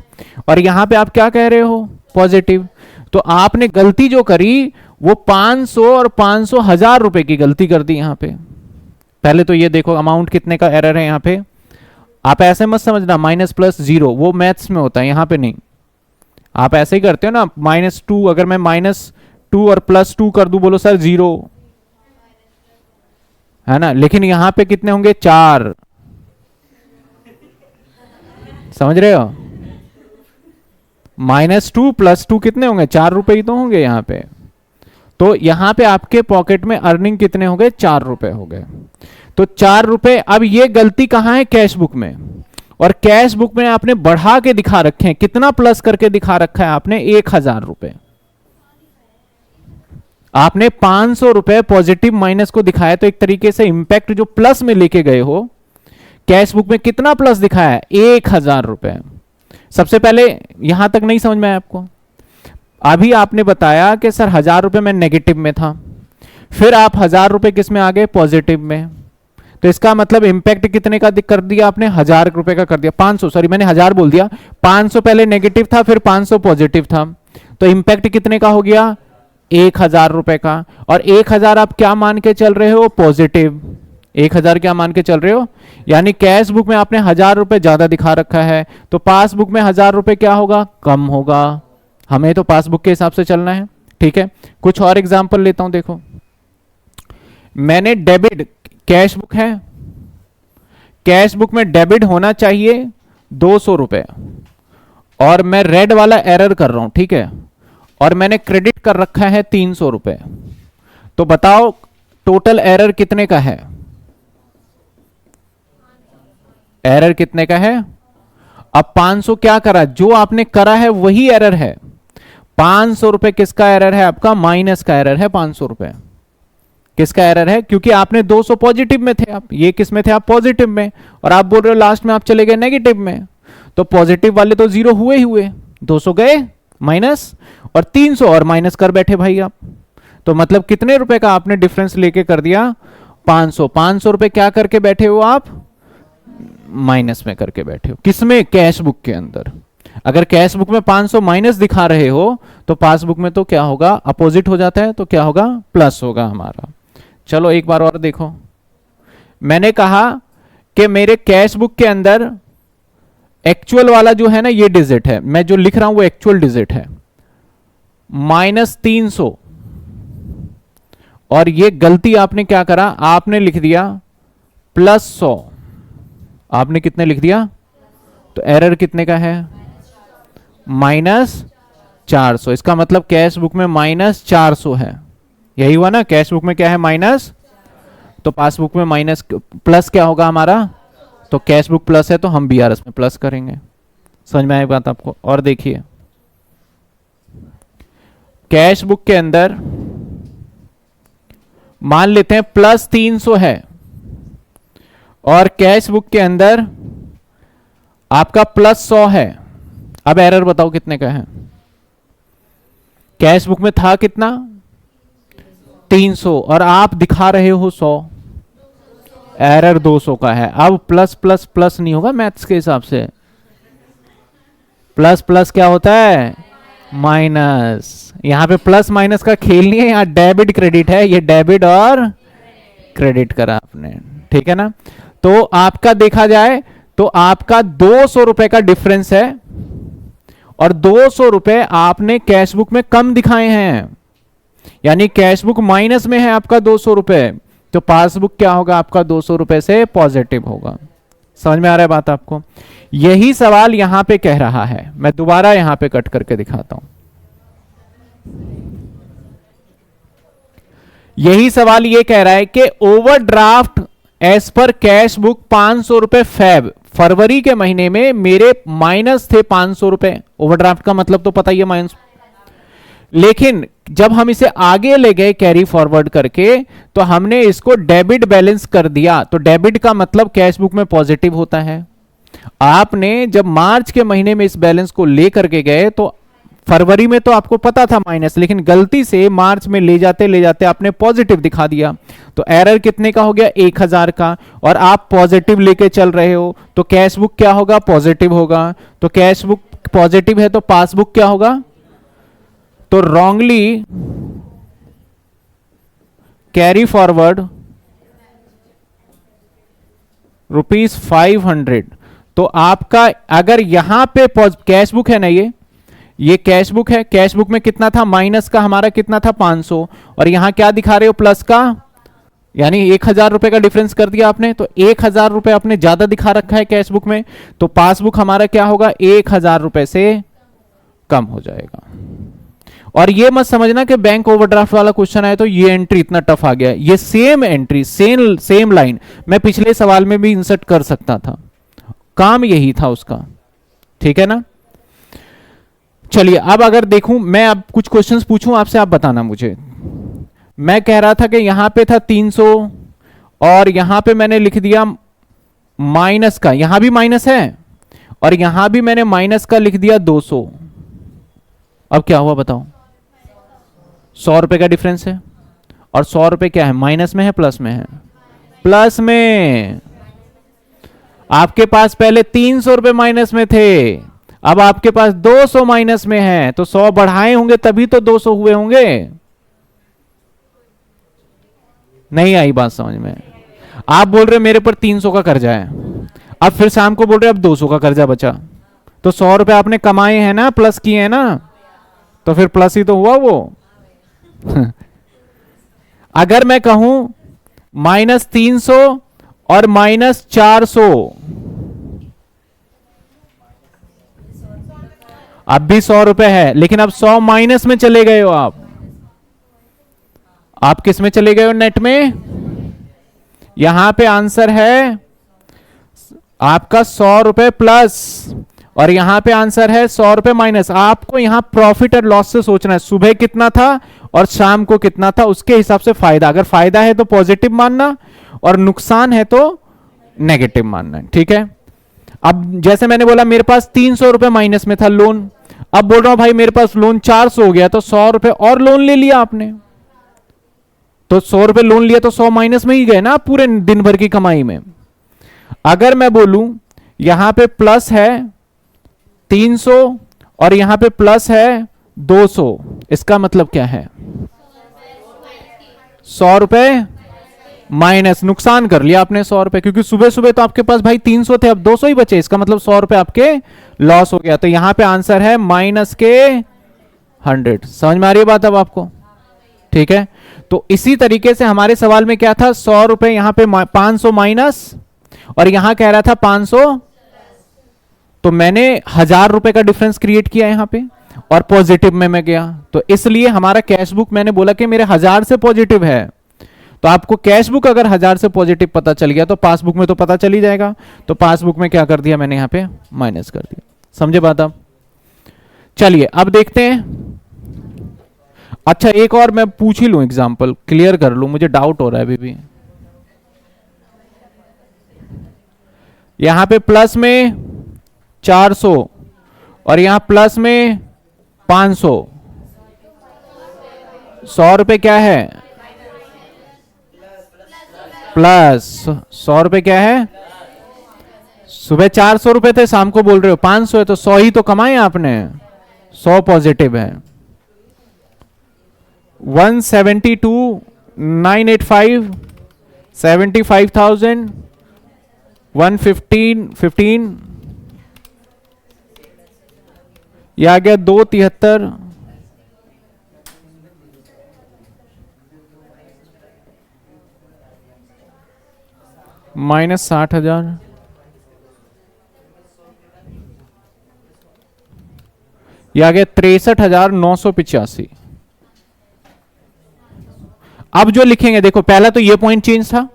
A: और यहां पे आप क्या कह रहे हो, पॉजिटिव। तो आपने गलती जो करी वो 500 और 500 1000 रुपए की गलती कर दी यहां पे। पहले तो ये देखो अमाउंट कितने का एरर है यहां पे। आप ऐसे मत समझना -+0 वो मैथ्स में होता है, यहां पे नहीं। आप ऐसे ही करते हो ना, -2, अगर मैं -2 और +2 कर दूं, बोलो सर 0 है ना, लेकिन यहां पे कितने होंगे, 4। समझ रहे हो, -2 +2 कितने होंगे, 4 रुपए ही तो होंगे यहां पे। तो यहां पे आपके पॉकेट में अर्निंग कितने हो गए, 4 रुपए हो गए। तो 4 रुपए। अब ये गलती कहां है, कैश बुक में। और कैश बुक में आपने बढ़ा के दिखा रखे हैं, कितना प्लस करके दिखा रखा है आपने, 1000 रुपए। आपने 500 रुपए पॉजिटिव माइनस को दिखाया, तो एक तरीके से इंपैक्ट जो प्लस में लेके गए हो, कैश बुक में कितना प्लस दिखाया है, 1000 रुपए। सबसे पहले यहां तक नहीं समझ में आया आपको। अभी आपने बताया कि सर 1000 रुपए में नेगेटिव में था, फिर आप 1000 रुपए किस में आ गए, पॉजिटिव में। तो इसका मतलब इंपैक्ट कितने का कर दिया आपने, 1000 रुपए का कर दिया, 500, सॉरी मैंने 1000 बोल दिया, 500 पहले नेगेटिव था, फिर 500 पॉजिटिव था, तो इंपैक्ट कितने का हो गया, 1000 रुपए का। और 1000 आप क्या मान के चल रहे हो, पॉजिटिव। 1000 क्या मान के चल रहे हो, यानी कैश बुक में आपने 1000 रुपए ज्यादा दिखा रखा है, तो पासबुक में 1000 रुपए क्या होगा, कम होगा। हमें तो पासबुक के हिसाब से चलना है, ठीक है। कुछ और एग्जांपल लेता हूं, देखो। मैंने डेबिट, कैश बुक है, कैश बुक में डेबिट होना चाहिए 200 रुपए, और मैं रेड वाला एरर कर रहा हूं, ठीक है, और मैंने क्रेडिट कर रखा है 300 रुपए। तो बताओ टोटल एरर कितने का है, एरर कितने का है। अब 500 क्या करा, जो आपने करा है वही एरर है। 500 रुपए किसका एरर है, आपका माइनस का एरर है। 500 रुपए किसका एरर है, क्योंकि आपने 200 पॉजिटिव में थे, आप ये किस में थे, आप पॉजिटिव में, और आप बोल रहे हो लास्ट में आप चले गए नेगेटिव में। तो पॉजिटिव वाले तो जीरो हुए ही हुए, 200 गए माइनस, और 300 और माइनस कर बैठे भाई आप। तो मतलब कितने रुपए का आपने डिफरेंस लेके कर दिया, 500। 500 रुपए क्या करके बैठे हो आप, माइनस में करके बैठे हो, किसमें, कैश बुक के अंदर। अगर कैश बुक में 500 माइनस दिखा रहे हो, तो पासबुक में तो क्या होगा, अपोजिट हो जाता है, तो क्या होगा, प्लस होगा हमारा। चलो एक बार और देखो। मैंने कहा कि मेरे कैश बुक के अंदर एक्चुअल वाला जो है ना, ये डिजिट है, मैं जो लिख रहा हूं वो एक्चुअल डिजिट है, -300। और ये गलती आपने क्या करा, आपने लिख दिया +100। आपने कितने लिख दिया, तो एरर कितने का है, -400। इसका मतलब कैश बुक में -400 है, यही हुआ ना। कैश बुक में क्या है, माइनस, तो पासबुक में माइनस, प्लस क्या होगा हमारा, तो कैश बुक प्लस है तो हम बीआरएस में प्लस करेंगे। समझ में आई बात आपको। और देखिए कैश बुक के अंदर मान लेते हैं +300 है, और कैश बुक के अंदर आपका +100 है। अब एरर बताओ कितने का है, कैश बुक में था कितना, 300, और आप दिखा रहे हो 100, एरर 200 का है। अब प्लस प्लस प्लस नहीं होगा मैथ्स के हिसाब से, प्लस प्लस क्या होता है, माइनस। यहां पे प्लस माइनस का खेल नहीं है, यहां डेबिट क्रेडिट है, ये डेबिट और क्रेडिट करा आपने, ठीक है ना। तो आपका देखा जाए तो आपका 200 रुपए का डिफरेंस है, और 200 रुपए आपने कैश बुक में कम दिखाए हैं, यानी कैश बुक माइनस में है आपका 200 रुपए, तो पासबुक क्या होगा आपका, 200 रुपए से पॉजिटिव होगा। समझ में आ रहा है बात आपको। यही सवाल यहां पे कह रहा है, मैं दोबारा यहां पे कट करके दिखाता हूं। यही सवाल ये कह रहा है कि ओवरड्राफ्ट एज पर कैश बुक 500 रुपए फरवरी के महीने में मेरे माइनस थे 500 रुपए। ओवरड्राफ्ट का मतलब तो पता ही है, माइनस। लेकिन जब हम इसे आगे ले गए कैरी फॉरवर्ड करके, तो हमने इसको डेबिट बैलेंस कर दिया। तो डेबिट का मतलब कैश बुक में पॉजिटिव होता है। आपने जब मार्च के महीने में इस बैलेंस को लेकर के गए, तो फरवरी में तो आपको पता था माइनस, लेकिन गलती से मार्च में ले जाते आपने पॉजिटिव दिखा दिया, तो एरर कितने का हो गया, 1000 का। और आप पॉजिटिव लेके चल रहे हो, तो कैश बुक क्या होगा, पॉजिटिव होगा। तो कैश बुक पॉजिटिव है तो पासबुक क्या होगा, तो रॉन्गली कैरी फॉरवर्ड ₹500। तो आपका अगर यहां पे कैश बुक है ना, ये कैश बुक है, कैश बुक में कितना था, माइनस का हमारा कितना था, 500, और यहां क्या दिखा रहे हो, प्लस का, यानी 1000 रुपए का डिफरेंस कर दिया आपने। तो 1000 रुपए आपने ज्यादा दिखा रखा है कैश बुक में, तो पासबुक हमारा क्या होगा, 1000 रुपए से कम हो जाएगा। और ये मत समझना कि बैंक ओवरड्राफ्ट वाला क्वेश्चन आया तो ये एंट्री इतना टफ आ गया। ये सेम एंट्री सेम लाइन मैं पिछले सवाल में भी इंसर्ट कर सकता था, काम यही था उसका, ठीक है ना। चलिए अब अगर देखूं मैं, अब कुछ क्वेश्चंस पूछूं आपसे, आप बताना मुझे। मैं कह रहा था कि यहां पे था 300 और यहां पे मैंने लिख दिया माइनस का, यहां भी माइनस है और यहां भी मैंने माइनस का लिख दिया 200। अब क्या हुआ बताओ? 100 रुपए का डिफरेंस है और 100 रुपए क्या है, माइनस में है प्लस में है? प्लस में। आपके पास पहले 300 रुपए माइनस में थे, अब आपके पास 200 माइनस में है, तो 100 बढ़ाए होंगे तभी तो 200 हुए होंगे। नहीं आई बात समझ में? आप बोल रहे मेरे पर 300 का कर्जा है, अब फिर शाम को बोल रहे अब 200 का कर्जा बचा, तो 100 रुपए आपने कमाए हैं ना, प्लस किए हैं ना, तो फिर प्लस ही तो हुआ वो। अगर मैं कहूं -300 और -400, अब भी 100 रुपए है, लेकिन अब 100 माइनस में चले गए हो आप किस में चले गए हो? नेट में। यहां पे आंसर है आपका 100 रुपए प्लस और यहां पे आंसर है 100 रुपए माइनस। आपको यहां प्रॉफिट और लॉस से सोचना है, सुबह कितना था और शाम को कितना था, उसके हिसाब से फायदा, अगर फायदा है तो पॉजिटिव मानना और नुकसान है तो नेगेटिव मानना है, ठीक है। अब जैसे मैंने बोला मेरे पास 300 रुपए माइनस में था लोन, अब बोल रहा हूं भाई मेरे पास लोन 400 हो गया, तो 100 रुपए और लोन ले लिया आपने, तो 100 रुपए लोन लिया तो 100 माइनस में ही गए ना पूरे दिन भर की कमाई में। अगर मैं बोलूं यहां पे प्लस है 300 और यहां पे प्लस है 200, इसका मतलब क्या है? 100 रुपए माइनस, नुकसान कर लिया आपने 100 रुपए, क्योंकि सुबह सुबह तो आपके पास भाई 300 थे, अब 200 ही बचे, इसका मतलब 100 रुपए आपके लॉस हो गया। तो यहां पे आंसर है माइनस के 100। समझ में आ रही है बात अब आपको? ठीक है, तो इसी तरीके से हमारे सवाल में क्या था, 100 रुपए यहां पे 500 माइनस और यहां कह रहा था 500, तो मैंने 1000 रुपए का डिफरेंस क्रिएट किया यहां पे और पॉजिटिव में मैं गया, तो इसलिए हमारा कैश बुक मैंने बोला कि मेरे 1000 से पॉजिटिव है। तो आपको कैश बुक अगर 1000 से पॉजिटिव पता चल गया तो पासबुक में तो पता चल ही जाएगा, तो पासबुक में क्या कर दिया मैंने यहां पे माइनस कर दिया। समझे बात आप? चलिए अब देखते हैं। अच्छा एक और मैं पूछ ही लूं, एग्जांपल क्लियर कर लूं, मुझे डाउट हो रहा है अभी भी। यहां पे प्लस में 400 और यहां प्लस में 500, 100 रुपए क्या है? प्लस 100 रुपए क्या है? सुबह 400 रुपए थे, शाम को बोल रहे हो 500 है, तो 100 ही तो कमाए आपने, 100 पॉजिटिव है। 172 985 75,000 115 ये आ गया 273 माइनस 60,000 ये आ गया 63,985। अब जो लिखेंगे देखो, पहला तो ये पॉइंट चेंज था,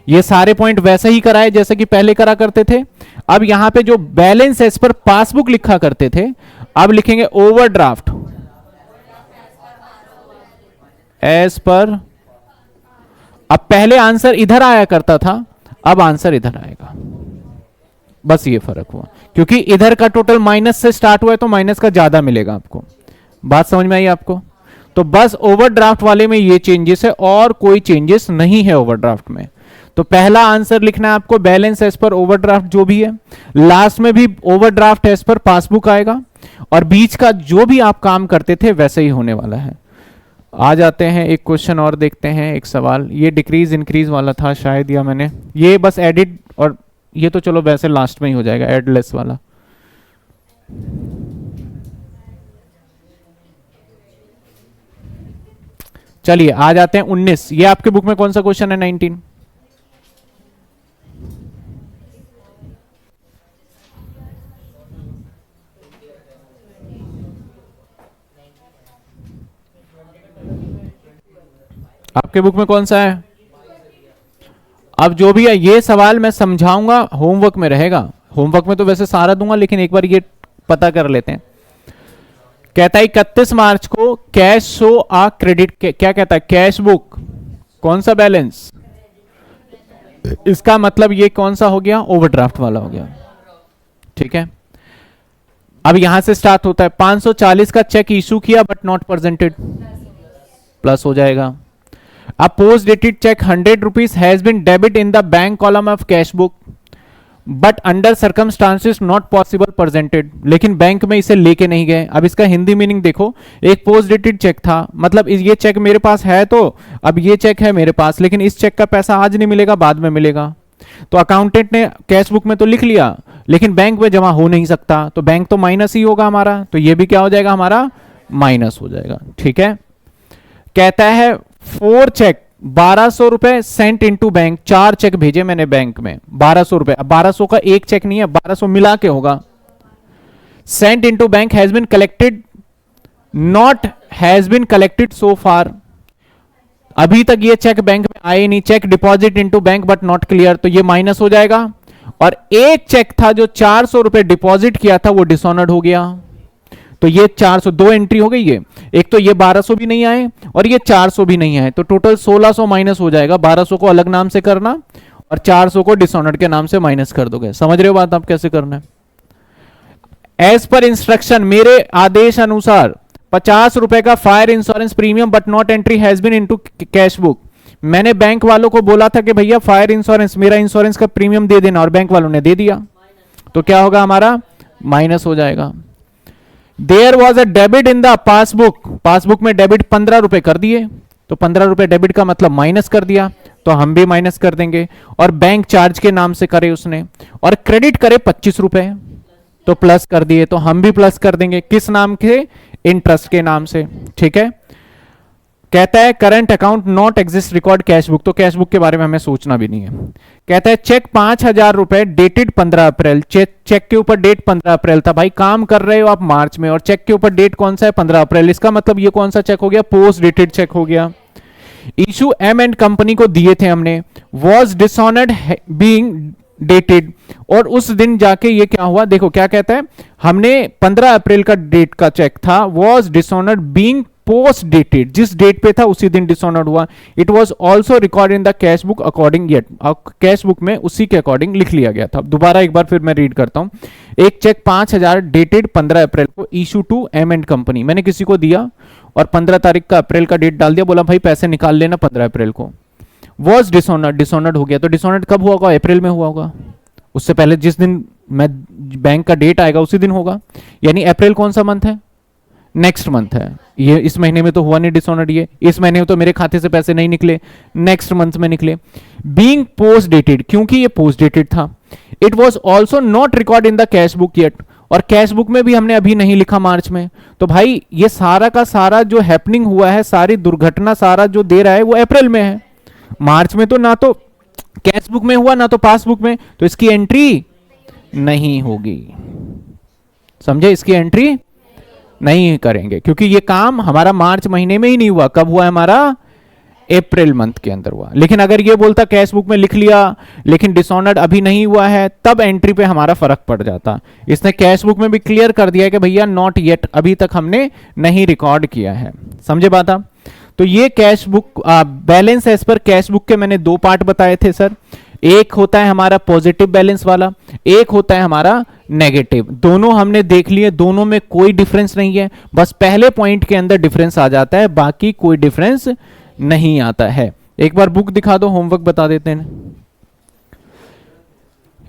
A: ये सारे पॉइंट वैसे ही कराए जैसे कि पहले करा करते थे। अब यहां पे जो बैलेंस एज पर पासबुक लिखा करते थे, अब लिखेंगे ओवरड्राफ्ट एज पर। अब पहले आंसर इधर आया करता था, अब आंसर इधर आएगा, बस ये फर्क हुआ, क्योंकि इधर का टोटल माइनस से स्टार्ट हुआ है तो माइनस का ज्यादा मिलेगा आपको। बात समझ में आई आपको? तो बस ओवरड्राफ्ट वाले में ये चेंजेस है और कोई चेंजेस नहीं है ओवरड्राफ्ट में। तो पहला आंसर लिखना है आपको बैलेंस एज पर ओवरड्राफ्ट जो भी है, लास्ट में भी ओवरड्राफ्ट एज पर पासबुक आएगा और बीच का जो भी आप काम करते थे वैसे ही होने वाला है। आ जाते हैं एक क्वेश्चन और देखते हैं, एक सवाल, ये डिक्रीज इंक्रीज वाला था शायद, या मैंने ये बस एडिट, और ये तो चलो वैसे लास्ट में ही हो जाएगा, एड लेस वाला। चलिए आ जाते हैं 19, ये आपके बुक में कौन सा क्वेश्चन है? 19। आपके बुक में कौन सा है? अब जो भी है ये सवाल मैं समझाऊंगा, होमवर्क में रहेगा। होमवर्क में तो वैसे सारा दूंगा, लेकिन एक बार ये पता कर लेते हैं। कहता है 31 मार्च को कैश शो आ क्रेडिट, क्या कहता है? कैश बुक कौन सा बैलेंस? इसका मतलब ये कौन सा हो गया? ओवरड्राफ्ट वाला हो गया। ठीक है, अब यहां से स्टार्ट होता है। 540 का चेक इशू किया बट नॉट प्रेजेंटेड, प्लस हो जाएगा। अब post dated cheque 100 rupees has been debit in the bank column of cash book but under circumstances not possible presented, लेकिन बैंक में इसे लेके नहीं गए। अब इसका हिंदी मीनिंग देखो, एक पोस्ट डेटेड चेक था, मतलब ये चेक मेरे पास है, तो अब ये चेक है मेरे पास, लेकिन इस चेक का पैसा आज नहीं मिलेगा, बाद में मिलेगा। तो अकाउंटेंट ने कैश बुक में तो लिख लिया, लेकिन बैंक में जमा हो नहीं सकता, तो बैंक तो माइनस ही होगा हमारा, तो ये भी क्या हो जाएगा? हमारा माइनस हो जाएगा। ठीक है, कहता है 4 चेक 1200 रुपए सेंट इनटू बैंक, 4 चेक भेजे मैंने बैंक में 1200 रुपए। अब 1200 का एक चेक नहीं है, 1200 मिला के होगा। Sent into bank has been collected, not has been collected so far, अभी तक ये चेक बैंक में आए नहीं। Cheque deposit into bank but not clear, तो ये माइनस हो जाएगा। और एक चेक था जो 400 रुपए डिपॉजिट किया था, वो डिसऑनर्ड हो गया, तो ये 400, 2 एंट्री हो गई। ये एक तो ये 1200 भी नहीं आए और ये 400 भी नहीं आए, तो टोटल 1600 माइनस हो जाएगा। 1200 को अलग नाम से करना और 400 को डिसऑनर्ड के नाम से माइनस कर दोगे। समझ रहे हो बात आप कैसे करना है? एज पर इंस्ट्रक्शन, मेरे आदेश अनुसार 50 रुपए का fire insurance premium but not entry has been into cash book. मैंने बैंक वालों को बोला था कि भैया फायर इंश्योरेंस, मेरा इंश्योरेंस का प्रीमियम दे देना, और बैंक वालों ने दे दिया, तो क्या होगा? हमारा माइनस हो जाएगा। There was a debit in the passbook, passbook में डेबिट 15 रुपए कर दिए, तो 15 रुपए डेबिट का मतलब माइनस कर दिया, तो हम भी माइनस कर देंगे। और बैंक चार्ज के नाम से करे उसने, और क्रेडिट करे 25 रुपए, तो प्लस कर दिए, तो हम भी प्लस कर देंगे। किस नाम के? इंटरेस्ट के नाम से। ठीक है, कहता है current account not exist record cash book, तो कैश बुक के बारे में हमें सोचना भी नहीं है। कहता है चेक 5000 रुपए डेटेड 15 अप्रैल, चेक के ऊपर डेट 15 अप्रैल था। भाई काम कर रहे हो आप मार्च में, और चेक के ऊपर डेट कौन सा है? 15 अप्रैल। इसका मतलब ये कौन सा चेक हो गया? पोस्ट डेटेड चेक हो गया। इशू एम एंड कंपनी को दिए थे हमने, वॉज डिसऑनर्ड बीइंग डेटेड, और उस दिन जाके ये क्या हुआ? देखो क्या कहता है, हमने 15 अप्रैल का डेट का चेक था, was dishonoured being post dated, जिस डेट पे था उसी दिन डिसऑनर्ड हुआ। It was also record in the cash book according, yet cash book में उसी के अकॉर्डिंग लिख लिया गया था। दोबारा एक बार फिर मैं रीड करता हूं। एक चेक 5000 डेटेड 15 अप्रैल को, issue to M and company, मैंने किसी को दिया और 15 तारीख का अप्रैल का डेट डाल दिया, बोला भाई पैसे निकाल लेना 15 अप्रैल को। वॉज डिसऑनर्ड, डिसऑनर्ड हो गया, तो डिसऑनर्ड कब हुआ होगा? अप्रैल में हुआ होगा, उससे पहले जिस दिन मैं बैंक का डेट आएगा उसी दिन होगा। यानी अप्रैल कौन सा मंथ है? नेक्स्ट मंथ है। ये इस महीने में तो हुआ नहीं डिसऑनर्ड, ये इस महीने में तो मेरे खाते से पैसे नहीं निकले, नेक्स्ट मंथ में निकले। बीइंग पोस्ट डेटेड, क्योंकि ये पोस्ट डेटेड था। It was also not record in the cash book yet, और कैश बुक में भी हमने अभी नहीं लिखा मार्च में। तो भाई ये सारा का सारा जो हैपनिंग हुआ है, सारी दुर्घटना, सारा जो दे रहा है वो अप्रैल में है। मार्च में तो ना तो कैश बुक में हुआ ना तो पासबुक में, तो इसकी एंट्री नहीं होगी। समझे? इसकी एंट्री नहीं करेंगे, क्योंकि ये काम हमारा मार्च महीने में ही नहीं हुआ। कब हुआ है? हमारा अप्रैल मंथ के अंदर हुआ। लेकिन अगर ये बोलता कैश बुक में लिख लिया लेकिन डिसऑनर्ड अभी नहीं हुआ है, तब एंट्री पे हमारा फर्क पड़ जाता। इसने कैश बुक में भी क्लियर कर दिया कि भैया नॉट येट, अभी तक हमने नहीं रिकॉर्ड किया है। समझे बात आप? तो ये कैश बुक बैलेंस एज पर कैश बुक के मैंने 2 पार्ट बताए थे सर। एक होता है हमारा पॉजिटिव बैलेंस वाला, एक होता है हमारा नेगेटिव। दोनों हमने देख लिए, दोनों में कोई डिफरेंस नहीं है, बस पहले पॉइंट के अंदर डिफरेंस आ जाता है, बाकी कोई डिफरेंस नहीं आता है। एक बार बुक दिखा दो, होमवर्क बता देते हैं।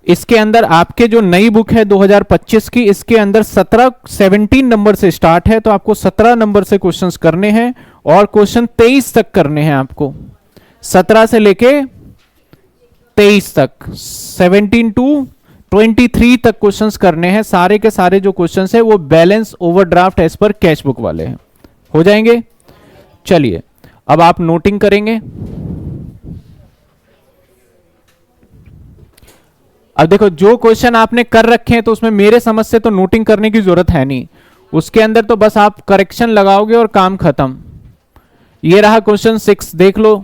A: इसके अंदर आपके जो नई बुक है 2025 की, इसके अंदर 17 नंबर से स्टार्ट है, तो आपको 17 नंबर से क्वेश्चंस करने हैं और क्वेश्चन 23 तक करने हैं आपको। 17 से लेके 23 तक, 17 टू 23 तक क्वेश्चंस करने हैं। सारे के सारे जो क्वेश्चंस है वो बैलेंस ओवरड्राफ्ट एज पर कैश बुक वाले हैं। हो जाएंगे? चलिए अब आप नोटिंग करेंगे। अब देखो जो क्वेश्चन आपने कर रखे हैं तो उसमें मेरे समझ से तो नोटिंग करने की जरूरत है नहीं, उसके अंदर तो बस आप करेक्शन लगाओगे और काम खत्म। ये रहा क्वेश्चन 6, देख लो।